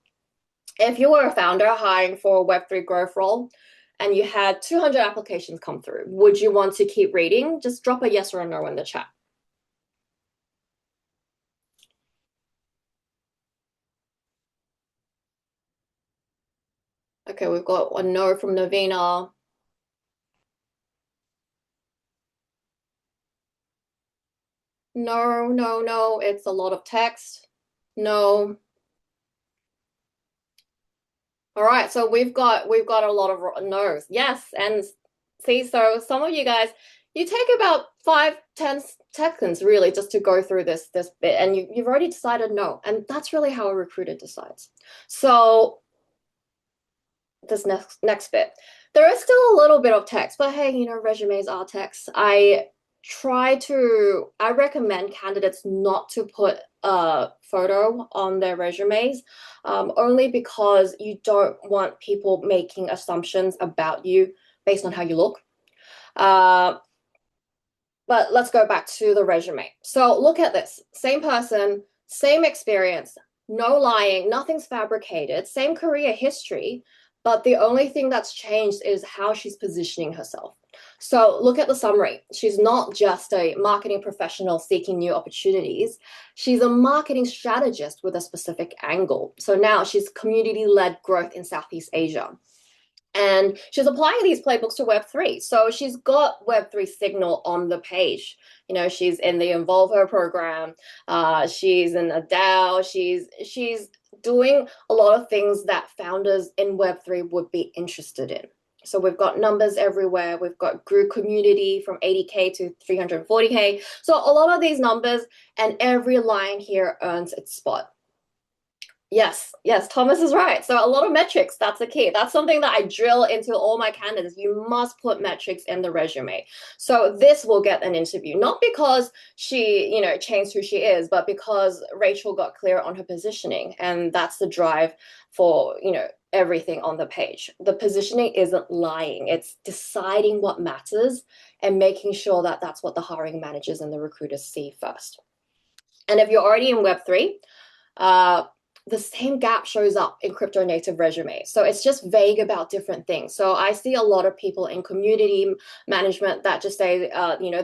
Speaker 2: If you were a founder hiring for a Web3 growth role and you had 200 applications come through, would you want to keep reading? Just drop a yes or a no in the chat. Okay, we've got a no from Navina. No, no, no, it's a lot of text. No. All right, so we've got a lot of no's. Yes, and see, so some of you guys, you take about 5, 10 seconds really just to go through this bit, and you've already decided no, and that's really how a recruiter decides. So this next bit, there is still a little bit of text, but hey, resumes are text. I recommend candidates not to put a photo on their resumes, only because you don't want people making assumptions about you based on how you look. Uh, but let's go back to the resume. So look at this. Same person, same experience, no lying, nothing's fabricated, same career history, but the only thing that's changed is how she's positioning herself. So look at the summary. She's not just a marketing professional seeking new opportunities. She's a marketing strategist with a specific angle. So now she's community-led growth in Southeast Asia. And she's applying these playbooks to Web3. So she's got Web3 signal on the page. She's in the Involve Her program. She's in a DAO. She's doing a lot of things that founders in Web3 would be interested in. So we've got numbers everywhere. We've got grew community from 80K to 340K. So a lot of these numbers, and every line here earns its spot. Yes, yes, Thomas is right. So a lot of metrics, that's the key. That's something that I drill into all my candidates. You must put metrics in the resume. So this will get an interview, not because she, changed who she is, but because Rachel got clear on her positioning. And that's the drive for, everything on the page. The positioning isn't lying. It's deciding what matters and making sure that that's what the hiring managers and the recruiters see first. And if you're already in Web3, the same gap shows up in crypto native resumes. So it's just vague about different things. So I see a lot of people in community management that just say,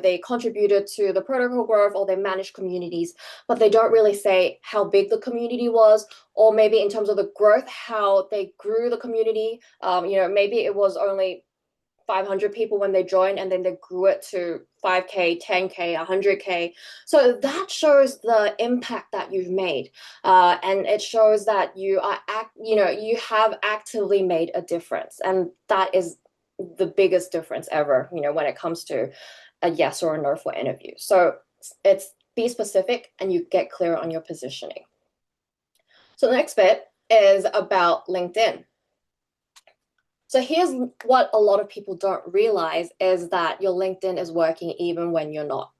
Speaker 2: they contributed to the protocol growth or they manage communities, but they don't really say how big the community was, or maybe in terms of the growth, how they grew the community. Maybe it was only 500 people when they joined, and then they grew it to 5K, 10K, 100K. So that shows the impact that you've made, and it shows that you have actively made a difference, and that is the biggest difference ever. When it comes to a yes or a no for interview. So it's be specific, and you get clear on your positioning. So the next bit is about LinkedIn. So here's what a lot of people don't realize is that your LinkedIn is working even when you're not.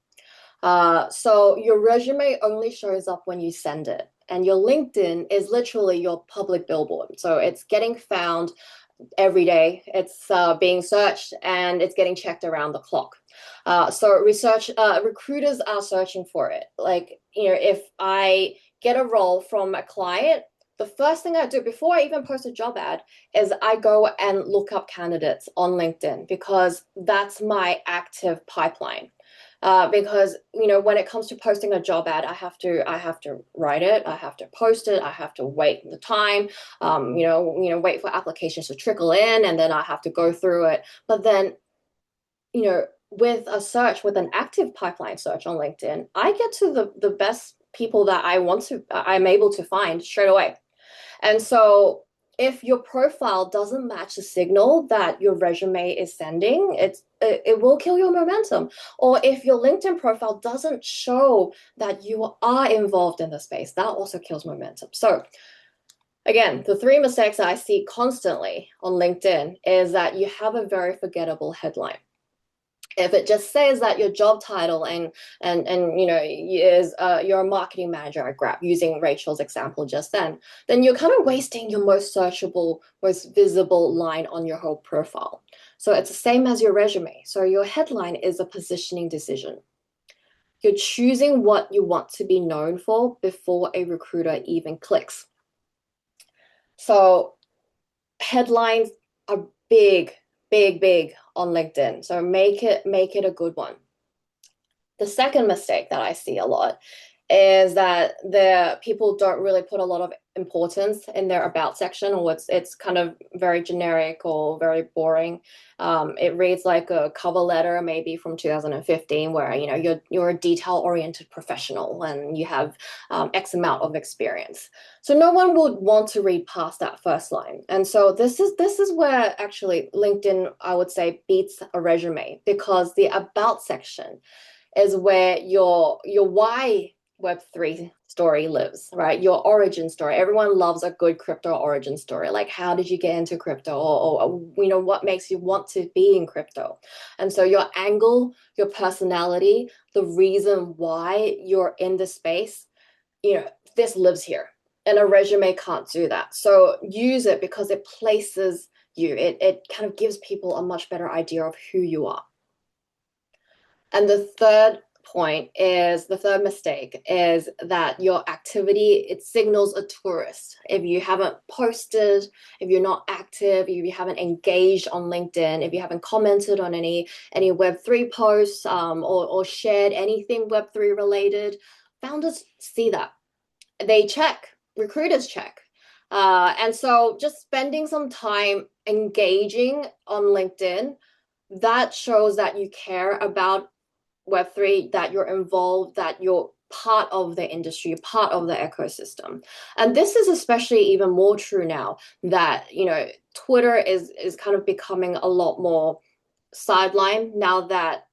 Speaker 2: So your resume only shows up when you send it. And your LinkedIn is literally your public billboard. So it's getting found every day. It's being searched and it's getting checked around the clock. So recruiters are searching for it. Like, if I get a role from a client, the first thing I do before I even post a job ad is I go and look up candidates on LinkedIn, because that's my active pipeline. Because when it comes to posting a job ad, I have to write it, I have to post it, I have to wait the time, wait for applications to trickle in, and then I have to go through it. But then with a search, with an active pipeline search on LinkedIn, I get to the best people that I'm able to find straight away. And so if your profile doesn't match the signal that your resume is sending, it will kill your momentum. Or if your LinkedIn profile doesn't show that you are involved in the space, that also kills momentum. So again, the three mistakes I see constantly on LinkedIn is that you have a very forgettable headline. If it just says that your job title and is you're a marketing manager at Grab, using Rachel's example just then you're kind of wasting your most searchable, most visible line on your whole profile. So it's the same as your resume. So your headline is a positioning decision. You're choosing what you want to be known for before a recruiter even clicks. So headlines are big, big, big on LinkedIn. So make it a good one. The second mistake that I see a lot is that the people don't really put a lot of importance in their about section, or it's kind of very generic or very boring. It reads like a cover letter, maybe from 2015, where you're a detail-oriented professional and you have X amount of experience. So no one would want to read past that first line. And so this is where actually LinkedIn, I would say, beats a resume, because the about section is where your why Web3 story lives, right? Your origin story. Everyone loves a good crypto origin story. Like, how did you get into crypto? Or what makes you want to be in crypto? And so your angle, your personality, the reason why you're in the space, this lives here. And a resume can't do that. So use it, because it places you. It kind of gives people a much better idea of who you are. And the third mistake is that your activity, it signals a tourist. If you haven't posted, if you're not active, if you haven't engaged on LinkedIn, if you haven't commented on any Web3 posts, or shared anything Web3 related, founders see that. They check, recruiters check. And so just spending some time engaging on LinkedIn, that shows that you care about Web3, that you're involved, that you're part of the industry, part of the ecosystem. And this is especially even more true now that, Twitter is kind of becoming a lot more sidelined now that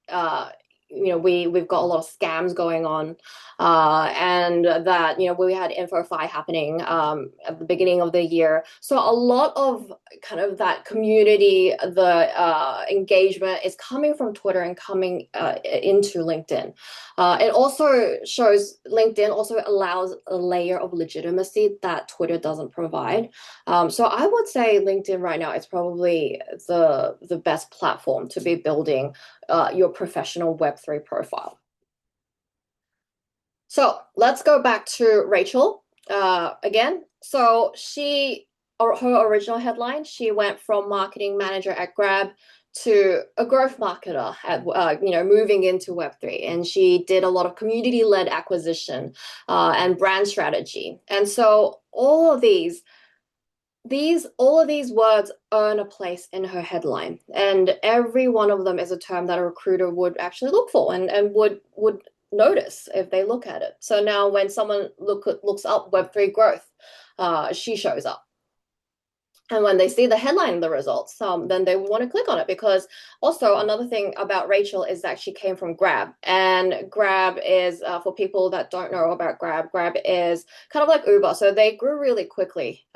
Speaker 2: we've got a lot of scams going on, and that we had InfoFi happening at the beginning of the year. So a lot of kind of that community, the engagement is coming from Twitter and coming into LinkedIn. It also shows LinkedIn also allows a layer of legitimacy that Twitter doesn't provide. So I would say LinkedIn right now is probably the best platform to be building your professional Web3 profile. So let's go back to Rachel again. So her original headline, she went from marketing manager at Grab to a growth marketer at moving into Web3, and she did a lot of community-led acquisition and brand strategy. And so all of these words earn a place in her headline, and every one of them is a term that a recruiter would actually look for and would notice if they look at it. So now when someone looks up Web3 growth, she shows up. And when they see the headline of the results, then they want to click on it, because also another thing about Rachel is that she came from Grab. And Grab is, for people that don't know about Grab, Grab is kind of like Uber. So they grew really quickly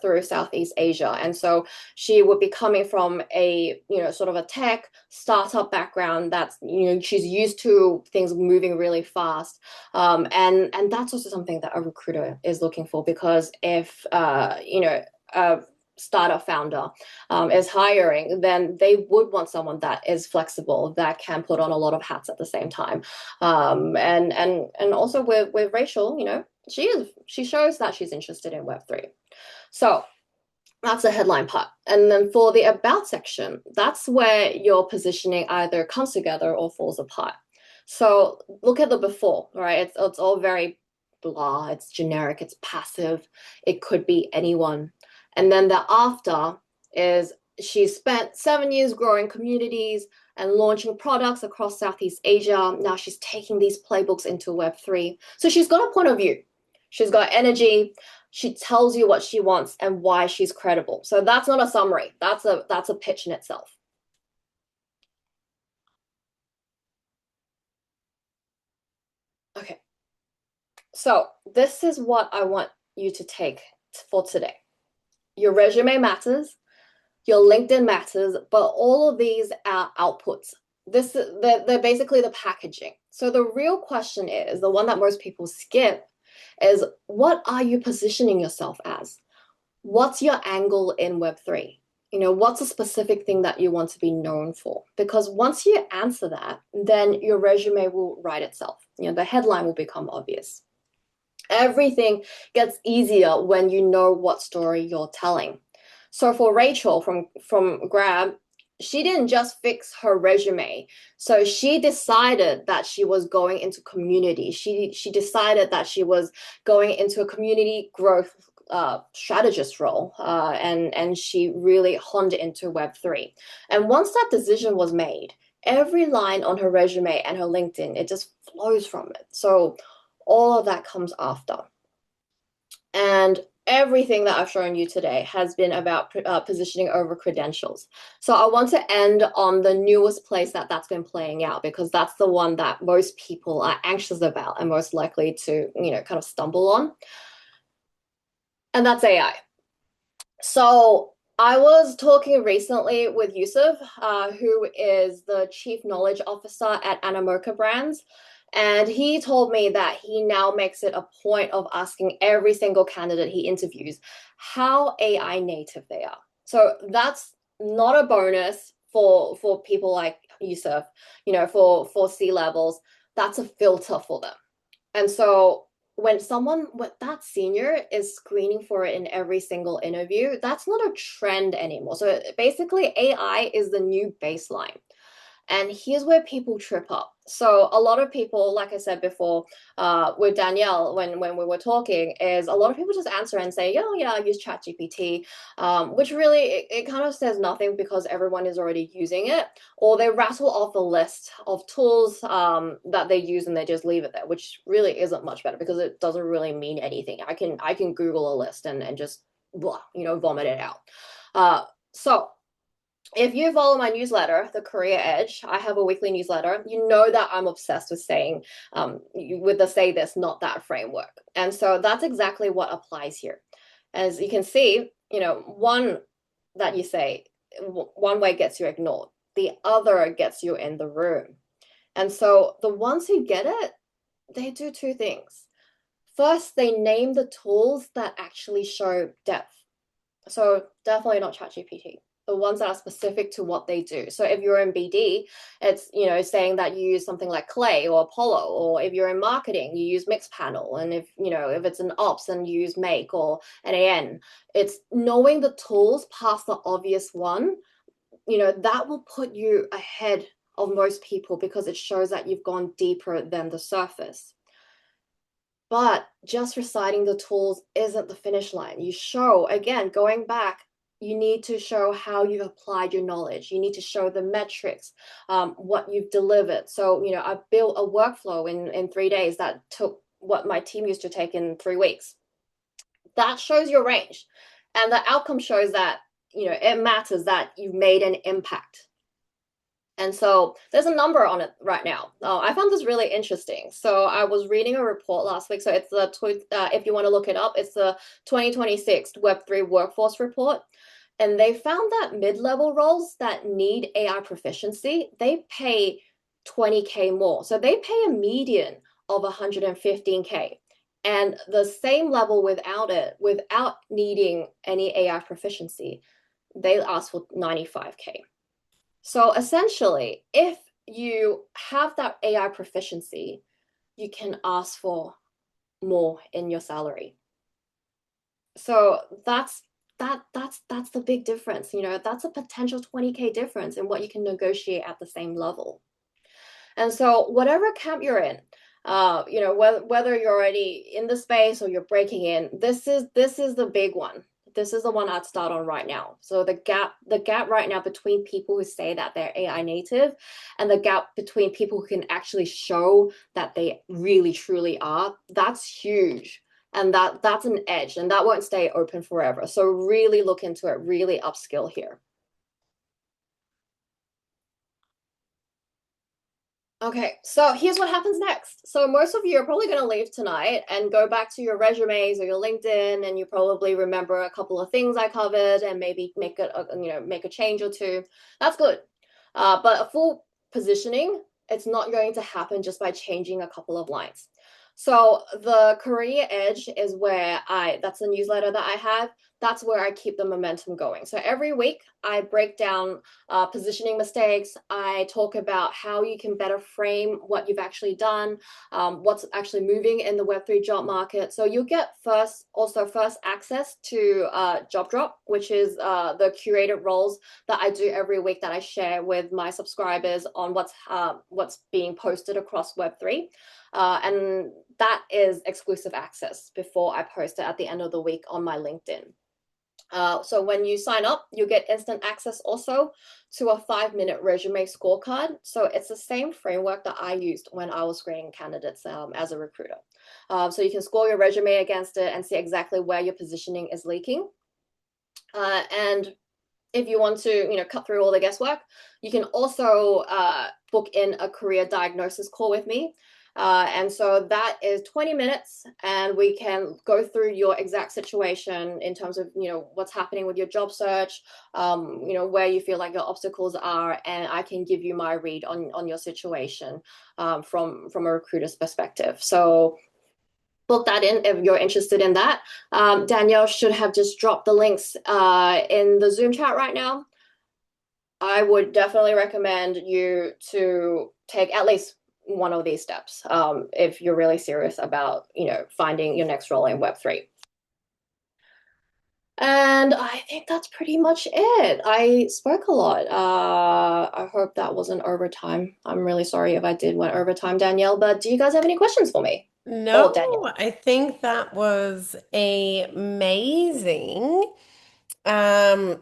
Speaker 2: through Southeast Asia. And so she would be coming from a, sort of a tech startup background that's, she's used to things moving really fast. And that's also something that a recruiter is looking for, because if, startup founder is hiring, then they would want someone that is flexible, that can put on a lot of hats at the same time. And also with Rachel, she shows that she's interested in Web3. So that's the headline part. And then for the about section, that's where your positioning either comes together or falls apart. So look at the before, right? It's all very blah, it's generic, it's passive, it could be anyone. And then the after is she spent 7 years growing communities, and launching products across Southeast Asia. Now she's taking these playbooks into Web3. So she's got a point of view. She's got energy. She tells you what she wants and why she's credible. So that's not a summary. That's a pitch in itself. Okay. So this is what I want you to take for today. Your resume matters, your LinkedIn matters, but all of these are outputs. They're basically the packaging. So the real question is, the one that most people skip, is what are you positioning yourself as? What's your angle in Web3? What's a specific thing that you want to be known for? Because once you answer that, then your resume will write itself. The headline will become obvious. Everything gets easier when you know what story you're telling. So for Rachel from Grab, she didn't just fix her resume. So she decided that she was going into community. She decided that she was going into a community growth strategist role, and she really honed into Web3. And once that decision was made, every line on her resume and her LinkedIn, it just flows from it. So all of that comes after. And everything that I've shown you today has been about positioning over credentials. So I want to end on the newest place that's been playing out, because that's the one that most people are anxious about and most likely to, kind of stumble on. And that's AI. So I was talking recently with Yusuf, who is the Chief Knowledge Officer at Animoca Brands. And he told me that he now makes it a point of asking every single candidate he interviews how AI native they are. So that's not a bonus for people like Yusuf, for C-levels. That's a filter for them. And so when someone with that senior is screening for it in every single interview, that's not a trend anymore. So basically, AI is the new baseline. And here's where people trip up. So a lot of people, like I said before, with Danielle, when we were talking, is a lot of people just answer and say, oh yeah, I use ChatGPT, which really, it kind of says nothing because everyone is already using it. Or they rattle off a list of tools that they use and they just leave it there, which really isn't much better because it doesn't really mean anything. I can Google a list and just, blah, vomit it out. So if you follow my newsletter, The Career Edge, I have a weekly newsletter. You know that I'm obsessed with saying, with the say this, not that framework. And so that's exactly what applies here. As you can see, one that you say, one way gets you ignored, the other gets you in the room. And so the ones who get it, they do two things. First, they name the tools that actually show depth. So definitely not ChatGPT. The ones that are specific to what they do. So if you're in BD, it's saying that you use something like Clay or Apollo, or if you're in marketing, you use Mixpanel, and if it's an ops, then you use Make or NAN. It's knowing the tools past the obvious one. That will put you ahead of most people because it shows that you've gone deeper than the surface. But just reciting the tools isn't the finish line. You show, again, going back, you need to show how you've applied your knowledge. You need to show the metrics, what you've delivered. So, I built a workflow in 3 days that took what my team used to take in 3 weeks. That shows your range. And the outcome shows that, it matters that you've made an impact. And so there's a number on it right now. I found this really interesting. So I was reading a report last week. So it's if you want to look it up, it's the 2026 Web3 Workforce Report. And they found that mid-level roles that need AI proficiency, they pay 20K more. So they pay a median of 115K. And the same level without it, without needing any AI proficiency, they ask for 95K. So essentially, if you have that AI proficiency, you can ask for more in your salary. So that's the big difference. That's a potential 20K difference in what you can negotiate at the same level. And so whatever camp you're in, whether you're already in the space or you're breaking in, this is the big one. this is the one I'd start on right now. So the gap right now between people who say that they're AI native and the gap between people who can actually show that they really truly are, that's huge. And that's an edge, and that won't stay open forever. So really look into it, really upskill here. Okay, so here's what happens next. So most of you are probably going to leave tonight and go back to your resumes or your LinkedIn, and you probably remember a couple of things I covered and maybe make a change or two. That's good. But a full positioning, it's not going to happen just by changing a couple of lines. So the Career Edge is where that's a newsletter that I have. That's where I keep the momentum going. So every week I break down positioning mistakes. I talk about how you can better frame what you've actually done, what's actually moving in the Web3 job market. So you'll get first access to Job Drop, which is the curated roles that I do every week that I share with my subscribers on what's being posted across Web3. And that is exclusive access before I post it at the end of the week on my LinkedIn. So when you sign up, you get instant access also to a 5-minute resume scorecard. So it's the same framework that I used when I was screening candidates as a recruiter. So you can score your resume against it and see exactly where your positioning is leaking. And if you want to, cut through all the guesswork, you can also book in a career diagnosis call with me. And so that is 20 minutes, and we can go through your exact situation in terms of, what's happening with your job search, where you feel like your obstacles are, and I can give you my read on your situation from a recruiter's perspective. So book that in if you're interested in that. Danielle should have just dropped the links in the Zoom chat right now. I would definitely recommend you to take at least one of these steps if you're really serious about, finding your next role in Web3. And I think that's pretty much it. I spoke a lot. I hope that wasn't overtime. I'm really sorry if I did went overtime, Danielle, but do you guys have any questions for me? Oh,
Speaker 1: No,
Speaker 2: Danielle.
Speaker 1: I think that was amazing. Um,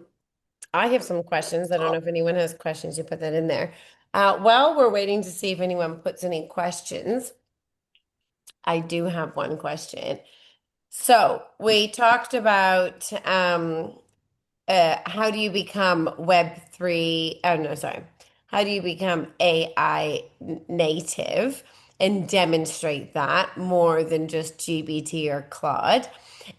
Speaker 1: I have some questions. I don't know if anyone has questions. You put that in there. While we're waiting to see if anyone puts any questions, I do have one question. So we talked about how do you become Web3? Oh, no, sorry. How do you become AI native and demonstrate that more than just GBT or Claude?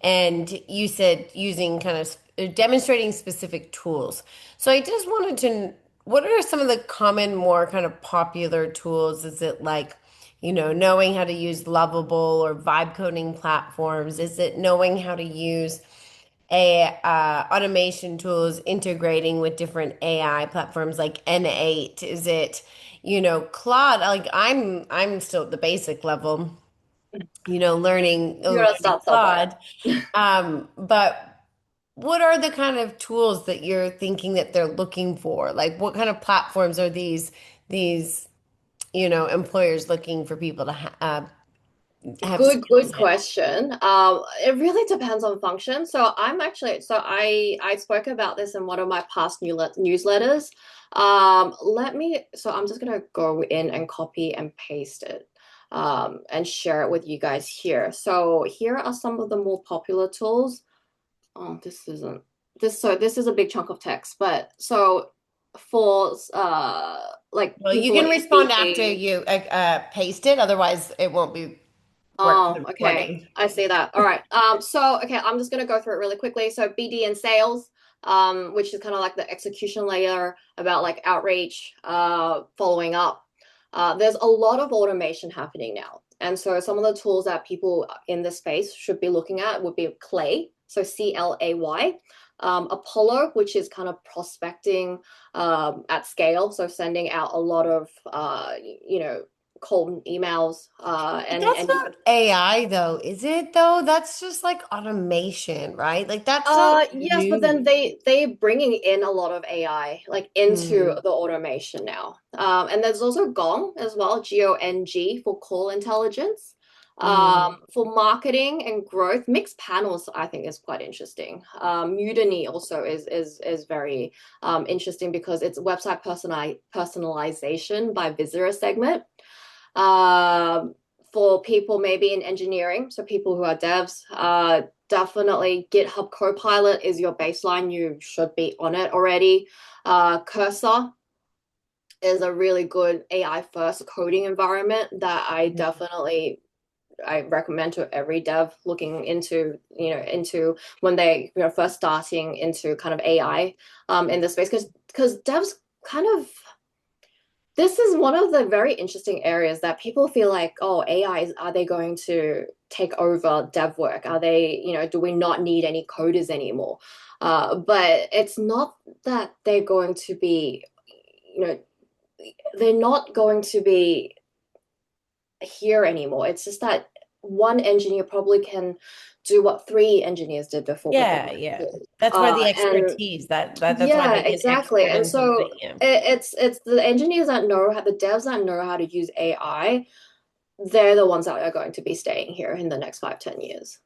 Speaker 1: And you said using kind of demonstrating specific tools. So I just wanted to, what are some of the common, more kind of popular tools? Is it like, knowing how to use Lovable or vibe coding platforms? Is it knowing how to use automation tools integrating with different AI platforms like N8? Is it, Claude? Like I'm still at the basic level,
Speaker 2: You gotta
Speaker 1: learning
Speaker 2: start somewhere.
Speaker 1: Claude. But what are the kind of tools that you're thinking that they're looking for? Like what kind of platforms are these, employers looking for people to have
Speaker 2: Good
Speaker 1: skills in?
Speaker 2: question. It really depends on function. So I spoke about this in one of my past newsletters. So I'm just gonna go in and copy and paste it, and share it with you guys here. So here are some of the more popular tools. Oh, this isn't this. So this is a big chunk of text, but so for like
Speaker 1: Well, you
Speaker 2: people
Speaker 1: can respond after
Speaker 2: speaking.
Speaker 1: you paste it, otherwise it won't be work for
Speaker 2: Oh,
Speaker 1: the
Speaker 2: okay.
Speaker 1: recording.
Speaker 2: I see that. All right. So okay, I'm just gonna go through it really quickly. So BD and sales, which is kind of like the execution layer about like outreach, following up. There's a lot of automation happening now. And so some of the tools that people in this space should be looking at would be Clay, so CLAY, Apollo, which is kind of prospecting at scale, so sending out a lot of cold emails,
Speaker 1: But
Speaker 2: and
Speaker 1: that's
Speaker 2: and you
Speaker 1: not AI though, is it though? That's just like automation, right? Like that's not
Speaker 2: yes, but then
Speaker 1: new.
Speaker 2: they bringing in a lot of AI like into
Speaker 1: Hmm.
Speaker 2: the automation now. And there's also Gong as well, GONG for call intelligence.
Speaker 1: Mm.
Speaker 2: For marketing and growth, mixed panels I think is quite interesting. Mutiny also is very interesting because it's website personalization by visitor segment. Um, for people maybe in engineering, so people who are devs, definitely GitHub Copilot is your baseline. You should be on it already. Cursor is a really good AI first coding environment that I recommend to every dev looking into, into when they, first starting into kind of AI in this space, because devs kind of, this is one of the very interesting areas that people feel like, oh, AI, are they going to take over dev work? Are they, do we not need any coders anymore? But it's not that they're going to be, you know, they're not going to be here anymore. It's just that one engineer probably can do what three engineers did before with the
Speaker 1: Yeah,
Speaker 2: right
Speaker 1: yeah.
Speaker 2: tools.
Speaker 1: That's where the
Speaker 2: And
Speaker 1: expertise that's why
Speaker 2: yeah,
Speaker 1: being an
Speaker 2: exactly.
Speaker 1: expert
Speaker 2: And
Speaker 1: in
Speaker 2: so
Speaker 1: something, yeah.
Speaker 2: it's the engineers that know how, the devs that know how to use AI, they're the ones that are going to be staying here in the next 5, 10 years.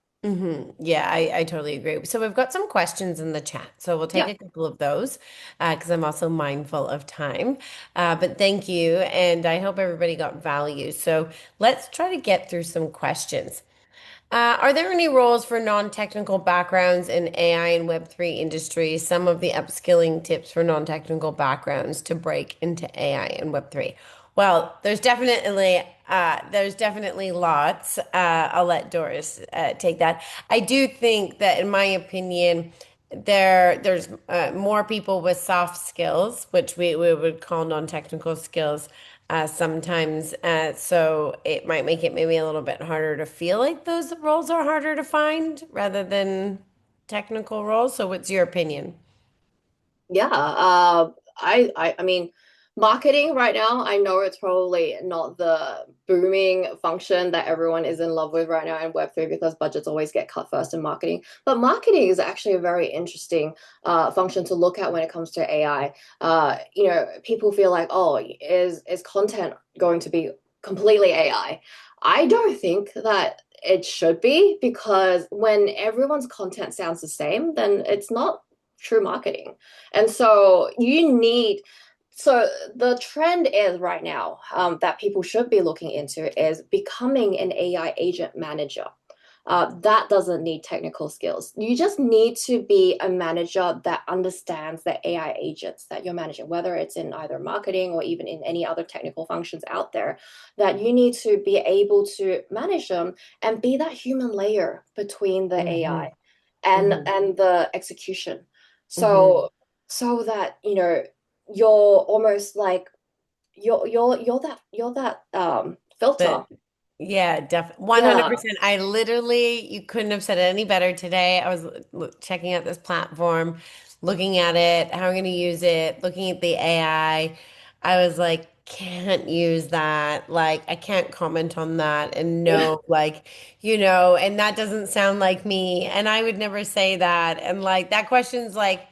Speaker 1: Yeah, I totally agree. So we've got some questions in the chat. So we'll take
Speaker 2: Yeah.
Speaker 1: a couple of those because I'm also mindful of time. But thank you. And I hope everybody got value. So let's try to get through some questions. Are there any roles for non-technical backgrounds in AI and Web3 industry? Some of the upskilling tips for non-technical backgrounds to break into AI and Web3. Well, there's definitely lots. I'll let Doris take that. I do think that, in my opinion, there's more people with soft skills, which we would call non-technical skills sometimes. So it might make it maybe a little bit harder to feel like those roles are harder to find rather than technical roles. So what's your opinion?
Speaker 2: Yeah, I mean, marketing right now, I know it's probably not the booming function that everyone is in love with right now in Web3 because budgets always get cut first in marketing. But marketing is actually a very interesting function to look at when it comes to AI. People feel like, oh, is content going to be completely AI? I don't think that it should be, because when everyone's content sounds the same, then it's not true marketing. And so the trend is right now, that people should be looking into is becoming an AI agent manager. That doesn't need technical skills. You just need to be a manager that understands the AI agents that you're managing, whether it's in either marketing or even in any other technical functions out there, that you need to be able to manage them and be that human layer between the
Speaker 1: Hmm.
Speaker 2: AI and
Speaker 1: Hmm.
Speaker 2: the execution.
Speaker 1: Hmm.
Speaker 2: So that, you're almost like you're that filter.
Speaker 1: But yeah, definitely
Speaker 2: Yeah.
Speaker 1: 100%. You couldn't have said it any better today. I was checking out this platform, looking at it, how I'm going to use it, looking at the AI. I was like, can't use that. Like, I can't comment on that. And no, like, and that doesn't sound like me. And I would never say that. And like, that question's like,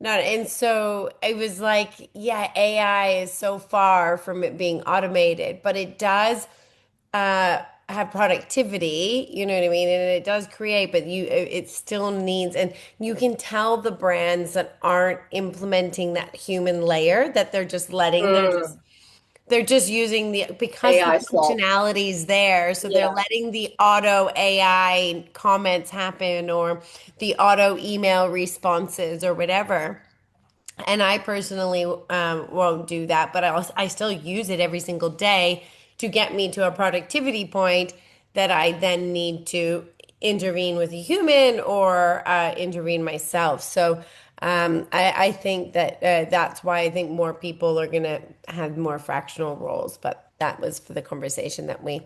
Speaker 1: not, and so it was like, yeah, AI is so far from it being automated, but it does have productivity, you know what I mean? And it does create, but it still needs, and you can tell the brands that aren't implementing that human layer, that
Speaker 2: Mm,
Speaker 1: they're just using because the
Speaker 2: AI slop.
Speaker 1: functionality is there. So they're
Speaker 2: Yeah.
Speaker 1: letting the auto AI comments happen or the auto email responses or whatever. And I personally won't do that, but I still use it every single day to get me to a productivity point that I then need to intervene with a human or intervene myself. So I think that that's why I think more people are going to have more fractional roles. But that was for the conversation that we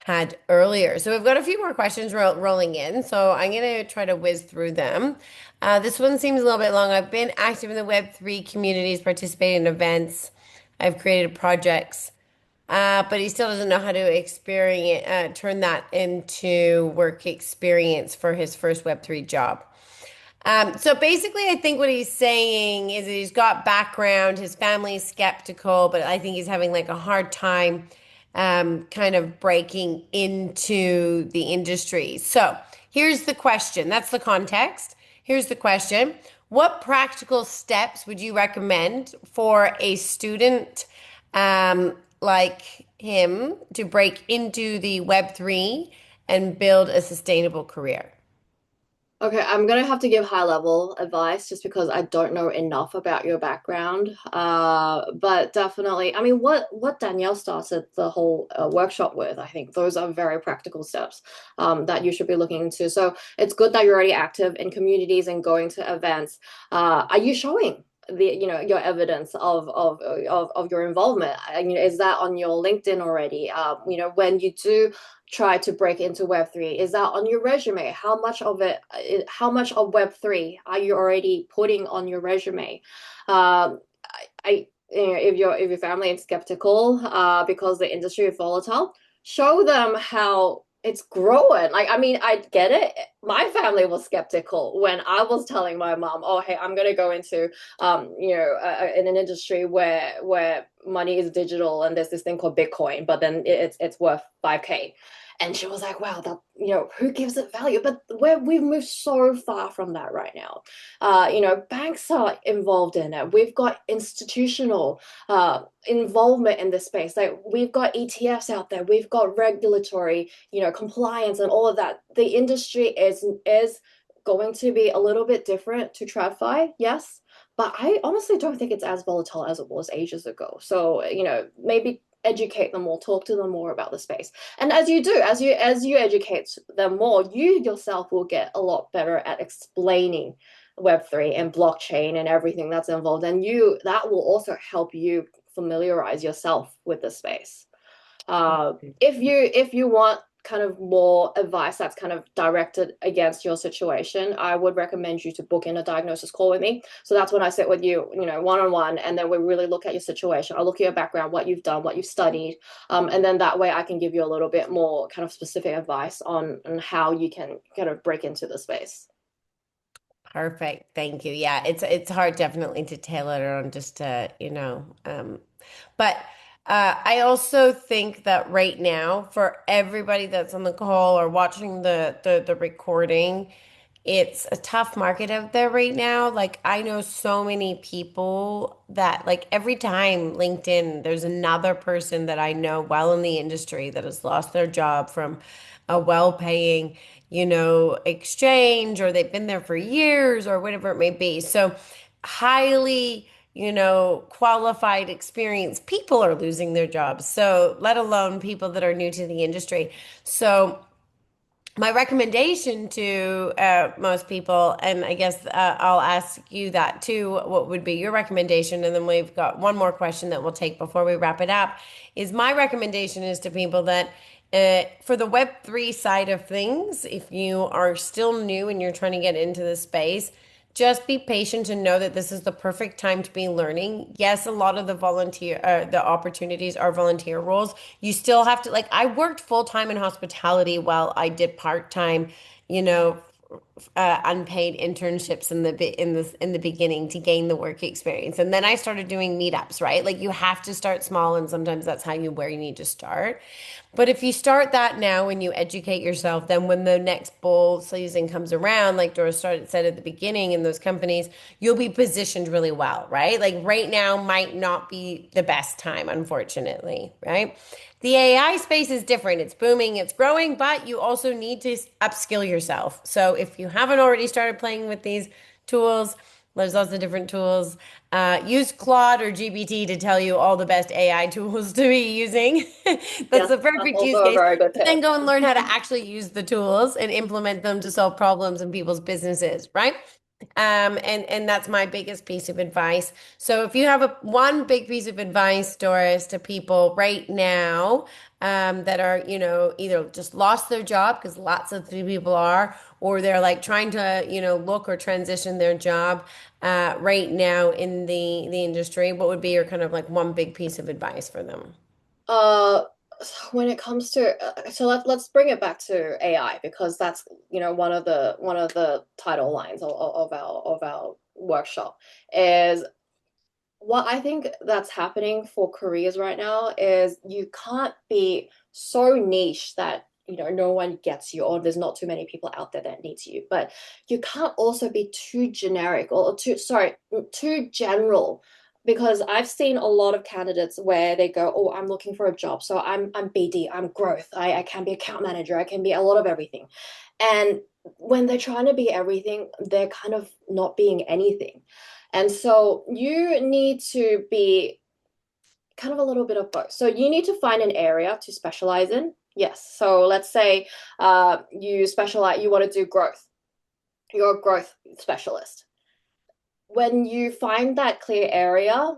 Speaker 1: had earlier. So we've got a few more questions rolling in. So I'm going to try to whiz through them. This one seems a little bit long. I've been active in the Web3 communities, participated in events. I've created projects, but he still doesn't know how to turn that into work experience for his first Web3 job. So basically, I think what he's saying is that he's got background, his family's skeptical, but I think he's having like a hard time kind of breaking into the industry. So here's the question. That's the context. Here's the question. What practical steps would you recommend for a student like him to break into the Web3 and build a sustainable career?
Speaker 2: Okay, I'm gonna have to give high level advice just because I don't know enough about your background. But definitely, I mean, what Danielle started the whole workshop with, I think those are very practical steps that you should be looking into. So it's good that you're already active in communities and going to events. Are you showing your evidence of your involvement? Is that on your LinkedIn already? When you do try to break into Web3? Is that on your resume? How much of Web3 are you already putting on your resume? If your family is skeptical because the industry is volatile, show them how it's growing. Like, I mean, I get it. My family was skeptical when I was telling my mom, "Oh, hey, I'm gonna go into, in an industry where money is digital and there's this thing called Bitcoin, but then it's worth 5K." And she was like, wow, that, who gives it value? But we've moved so far from that right now. Banks are involved in it. We've got institutional involvement in this space. Like, we've got ETFs out there. We've got regulatory, compliance and all of that. The industry is going to be a little bit different to TradFi, yes. But I honestly don't think it's as volatile as it was ages ago. So, maybe educate them more, talk to them more about the space. And as you educate them more, you yourself will get a lot better at explaining Web3 and blockchain and everything that's involved. And that will also help you familiarize yourself with the space. If you want kind of more advice that's kind of directed against your situation, I would recommend you to book in a diagnosis call with me. So that's when I sit with you, one on one, and then we really look at your situation. I'll look at your background, what you've done, what you've studied, and then that way I can give you a little bit more kind of specific advice on how you can kind of break into the space.
Speaker 1: Perfect. Thank you. Yeah, it's hard definitely to tailor it on just but I also think that right now for everybody that's on the call or watching the recording, it's a tough market out there right now. Like I know so many people that like every time LinkedIn, there's another person that I know well in the industry that has lost their job from a well-paying, exchange, or they've been there for years or whatever it may be. So highly, qualified, experienced people are losing their jobs. So let alone people that are new to the industry. So my recommendation to most people, and I guess I'll ask you that too, what would be your recommendation? And then we've got one more question that we'll take before we wrap it up. Is my recommendation is to people that for the Web3 side of things, if you are still new and you're trying to get into the space, just be patient and know that this is the perfect time to be learning. Yes, a lot of the opportunities are volunteer roles. You still have to, like, I worked full time in hospitality while I did part time, you know, unpaid internships in the beginning to gain the work experience. And then I started doing meetups, right? Like you have to start small and sometimes that's how where you need to start. But if you start that now and you educate yourself, then when the next bull season comes around, like said at the beginning in those companies, you'll be positioned really well, right? Like right now might not be the best time, unfortunately, right? The AI space is different. It's booming, it's growing, but you also need to upskill yourself. So if you haven't already started playing with these tools, there's lots of different tools. Use Claude or GPT to tell you all the best AI tools to be using. That's
Speaker 2: Yes,
Speaker 1: the
Speaker 2: that's
Speaker 1: perfect use
Speaker 2: also a
Speaker 1: case.
Speaker 2: very good
Speaker 1: But then
Speaker 2: tip.
Speaker 1: go and learn how to actually use the tools and implement them to solve problems in people's businesses, right? And that's my biggest piece of advice. So if you have one big piece of advice, Doris, to people right now, that are, either just lost their job, because lots of people are, or they're like trying to, look or transition their job, right now in the industry, what would be your kind of like one big piece of advice for them?
Speaker 2: Uh, when it comes to so let's bring it back to AI because that's one of the title lines of our workshop is what I think that's happening for careers right now is you can't be so niche that no one gets you, or there's not too many people out there that needs you. But you can't also be too generic, or too general, because I've seen a lot of candidates where they go, "Oh, I'm looking for a job, so I'm BD, I'm growth, I can be account manager, I can be a lot of everything." And when they're trying to be everything, they're kind of not being anything. And so you need to be kind of a little bit of both. So you need to find an area to specialize in. Yes. So let's say you want to do growth. You're a growth specialist. When you find that clear area,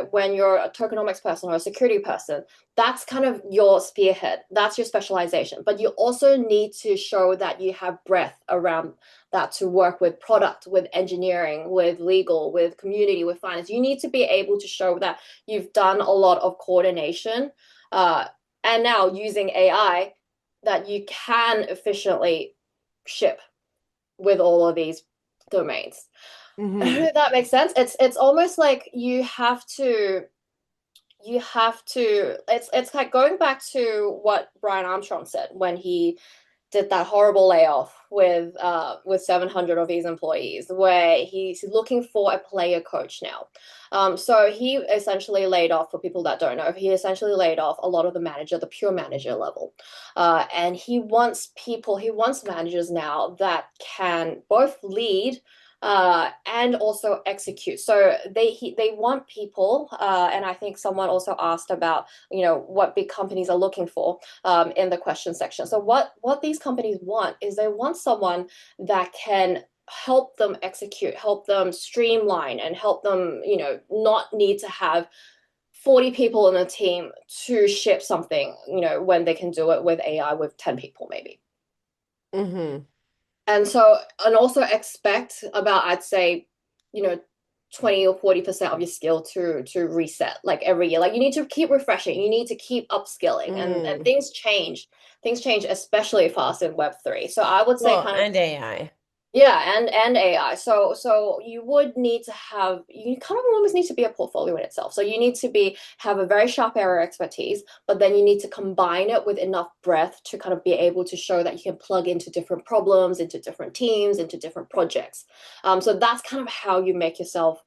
Speaker 2: when you're a tokenomics person or a security person, that's kind of your spearhead. That's your specialization. But you also need to show that you have breadth around that to work with product, with engineering, with legal, with community, with finance. You need to be able to show that you've done a lot of coordination. Uh, and now using AI, that you can efficiently ship with all of these domains. I don't know
Speaker 1: Hmm.
Speaker 2: if that makes sense. It's almost like it's like going back to what Brian Armstrong said when he did that horrible layoff with 700 of his employees, where he's looking for a player coach now. So he essentially laid off, for people that don't know, he essentially laid off a lot of the pure manager level. And he wants managers now that can both lead and also execute. So they want people, and I think someone also asked about what big companies are looking for in the question section. So what these companies want is they want someone that can help them execute, help them streamline, and help them, not need to have 40 people in a team to ship something, when they can do it with AI with 10 people maybe.
Speaker 1: Hmm.
Speaker 2: And also expect about, I'd say, you know, 20 or 40% of your skill to reset like every year. Like you need to keep refreshing, you need to keep upskilling, and
Speaker 1: Mm.
Speaker 2: things change. Things change especially fast in Web3. So I would say
Speaker 1: Well,
Speaker 2: kind of,
Speaker 1: and AI.
Speaker 2: yeah, and AI. So you would need to have, you kind of almost need to be a portfolio in itself. So you need to have a very sharp area expertise, but then you need to combine it with enough breadth to kind of be able to show that you can plug into different problems, into different teams, into different projects. So that's kind of how you make yourself,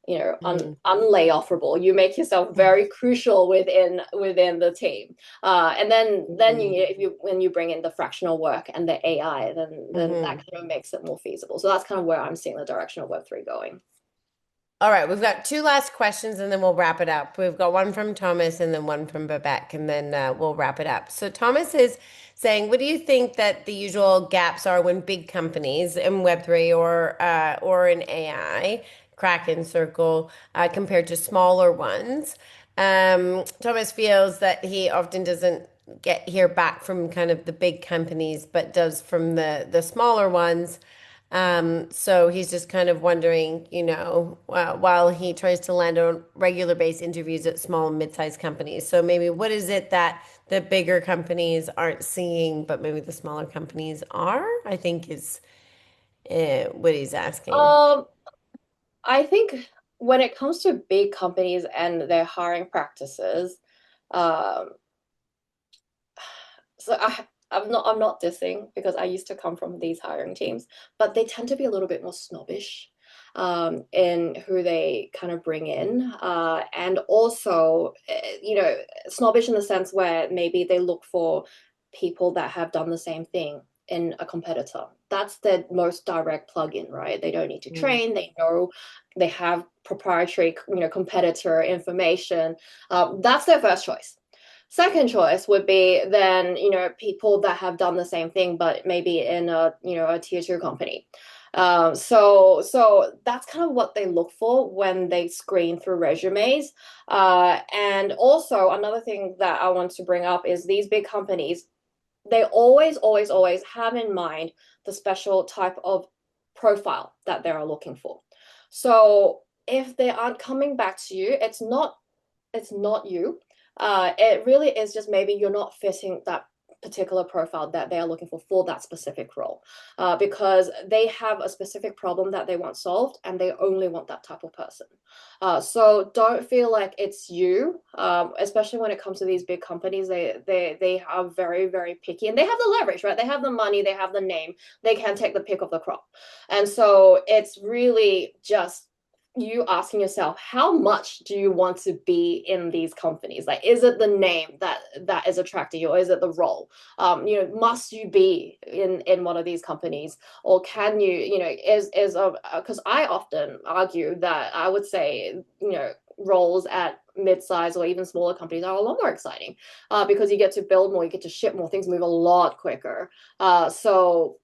Speaker 1: Mm.
Speaker 2: unlayoffable. You make yourself very crucial within the team. And then
Speaker 1: Mm.
Speaker 2: if you when you bring in the fractional work and the AI, then that
Speaker 1: Hmm.
Speaker 2: kind of makes it more feasible. So that's kind of where I'm seeing the direction of Web3 going.
Speaker 1: All right, we've got two last questions and then we'll wrap it up. We've got one from Thomas and then one from Babette, and then we'll wrap it up. So Thomas is saying, what do you think that the usual gaps are when big companies in Web3 or in AI, Kraken Circle, compared to smaller ones? Thomas feels that he often doesn't hear back from kind of the big companies, but does from the smaller ones. So he's just kind of wondering, while he tries to land on regular based interviews at small and mid-sized companies. So maybe what is it that the bigger companies aren't seeing, but maybe the smaller companies are? I think is what he's asking.
Speaker 2: Um, I think when it comes to big companies and their hiring practices, um, so I'm not dissing because I used to come from these hiring teams, but they tend to be a little bit more snobbish in who they kind of bring in, and also snobbish in the sense where maybe they look for people that have done the same thing in a competitor. That's their most direct plug-in, right? They don't need to
Speaker 1: Mm.
Speaker 2: train. They know they have proprietary, competitor information. That's their first choice. Second choice would be then, people that have done the same thing, but maybe in a tier two company. So that's kind of what they look for when they screen through resumes. And also another thing that I want to bring up is these big companies, they always, always, always have in mind the special type of profile that they're looking for. So if they aren't coming back to you, it's not you. It really is just maybe you're not fitting that particular profile that they are looking for that specific role, because they have a specific problem that they want solved and they only want that type of person. So don't feel like it's you, especially when it comes to these big companies. They are very, very picky, and they have the leverage, right? They have the money, they have the name, they can take the pick of the crop. And so it's really just you asking yourself, how much do you want to be in these companies? Like, is it the name that is attracting you, or is it the role? Must you be in one of these companies, or can you, is a because I often argue that I would say, roles at mid-size or even smaller companies are a lot more exciting, because you get to build more, you get to ship more, things move a lot quicker. So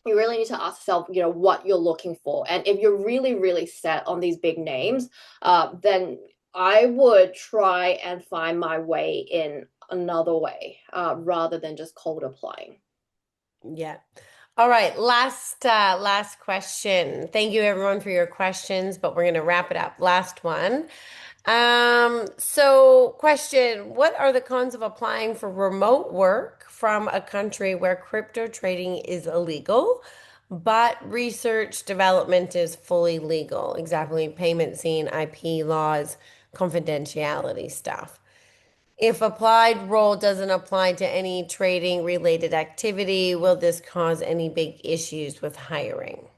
Speaker 2: you really need to ask yourself, what you're looking for. And if you're really, really set on these big names, then I would try and find my way in another way, rather than just cold applying.
Speaker 1: Yeah. All right, last question. Thank you everyone for your questions, but we're going to wrap it up. Last one. So question, what are the cons of applying for remote work from a country where crypto trading is illegal, but research development is fully legal? Exactly, payment scene, IP laws, confidentiality stuff. If applied role doesn't apply to any trading related activity, will this cause any big issues with hiring?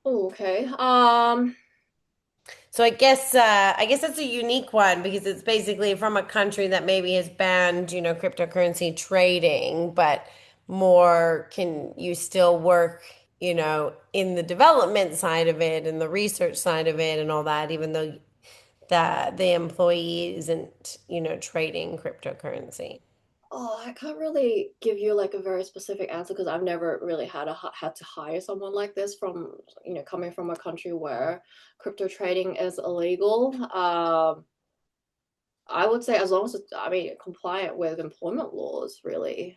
Speaker 2: Okay.
Speaker 1: So I guess that's a unique one because it's basically from a country that maybe has banned, cryptocurrency trading, but more can you still work, in the development side of it and the research side of it and all that, even though the employee isn't, trading cryptocurrency.
Speaker 2: Oh, I can't really give you like a very specific answer because I've never really had to hire someone like this from, coming from a country where crypto trading is illegal. I would say as long as it's, I mean, compliant with employment laws, really.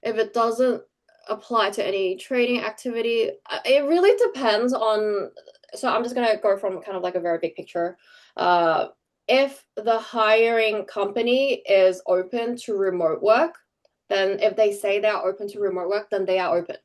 Speaker 2: If it doesn't apply to any trading activity, it really depends on. So I'm just gonna go from kind of like a very big picture. Uh, if the hiring company is open to remote work, then if they say they are open to remote work, then they are open.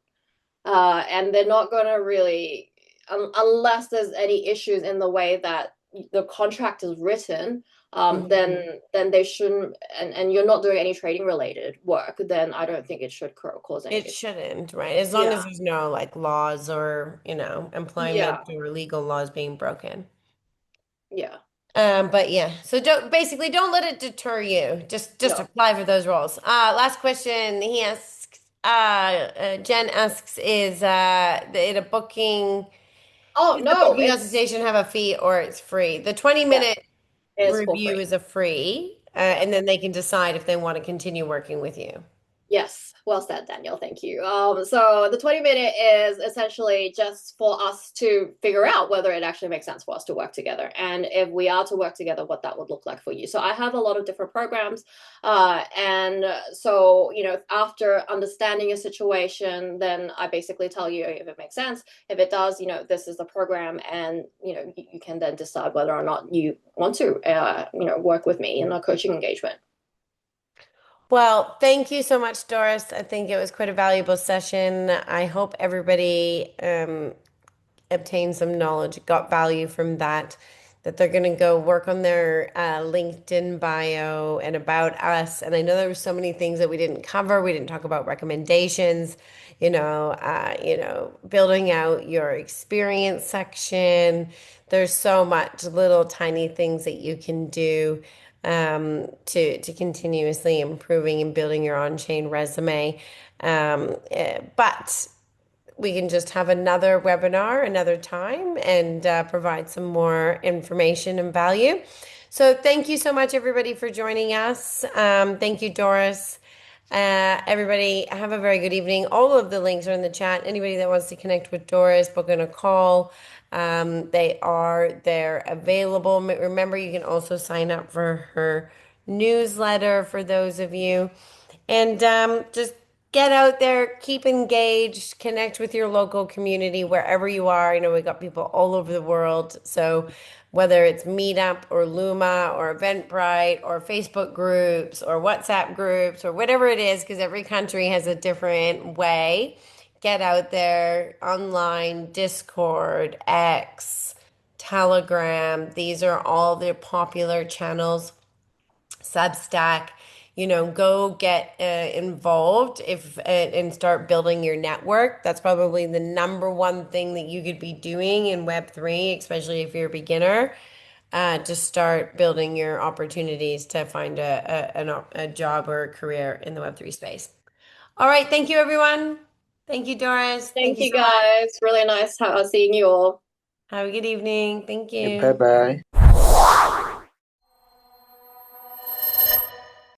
Speaker 2: And they're not gonna really, unless there's any issues in the way that the contract is written,
Speaker 1: Mhm.
Speaker 2: then they shouldn't, and you're not doing any trading related work, then I don't think it should cause any
Speaker 1: It
Speaker 2: issue.
Speaker 1: shouldn't, right? As long
Speaker 2: Yeah,
Speaker 1: as there's no like laws or,
Speaker 2: yeah,
Speaker 1: employment or legal laws being broken.
Speaker 2: yeah.
Speaker 1: But yeah, so don't let it deter you. Just
Speaker 2: No.
Speaker 1: apply for those roles. Last question he asks, Jen asks, is it a booking,
Speaker 2: Oh
Speaker 1: does the
Speaker 2: no,
Speaker 1: booking
Speaker 2: it's
Speaker 1: association have a fee or it's free? The 20
Speaker 2: yes,
Speaker 1: minute
Speaker 2: it's for
Speaker 1: review
Speaker 2: free.
Speaker 1: is a free,
Speaker 2: Yeah.
Speaker 1: and then they can decide if they want to continue working with you.
Speaker 2: Yes, well said, Daniel. Thank you. So the 20-minute is essentially just for us to figure out whether it actually makes sense for us to work together. And if we are to work together, what that would look like for you. So I have a lot of different programs. And so, after understanding your situation, then I basically tell you if it makes sense. If it does, this is the program. And, you can then decide whether or not you want to, work with me in a coaching engagement.
Speaker 1: Well, thank you so much, Doris. I think it was quite a valuable session. I hope everybody obtained some knowledge, got value from that, that they're going to go work on their LinkedIn bio and about us. And I know there were so many things that we didn't cover. We didn't talk about recommendations, building out your experience section. There's so much little tiny things that you can do to continuously improving and building your on-chain resume. But we can just have another webinar another time and provide some more information and value. So thank you so much, everybody, for joining us. Thank you, Doris. Everybody, have a very good evening. All of the links are in the chat. Anybody that wants to connect with Doris, book in a call. They're available. Remember, you can also sign up for her newsletter for those of you. And just get out there, keep engaged, connect with your local community wherever you are. We got people all over the world. So whether it's Meetup or Luma or Eventbrite or Facebook groups or WhatsApp groups or whatever it is, because every country has a different way. Get out there online, Discord, X, Telegram. These are all the popular channels. Substack, go get involved if and start building your network. That's probably the number one thing that you could be doing in Web3, especially if you're a beginner. To start building your opportunities to find a job or a career in the Web3 space. All right, thank you, everyone. Thank you, Doris. Thank
Speaker 2: Thank
Speaker 1: you
Speaker 2: you
Speaker 1: so much.
Speaker 2: guys. Really nice seeing you all.
Speaker 1: Have a good evening. Thank
Speaker 3: Okay, bye
Speaker 1: you.
Speaker 3: bye.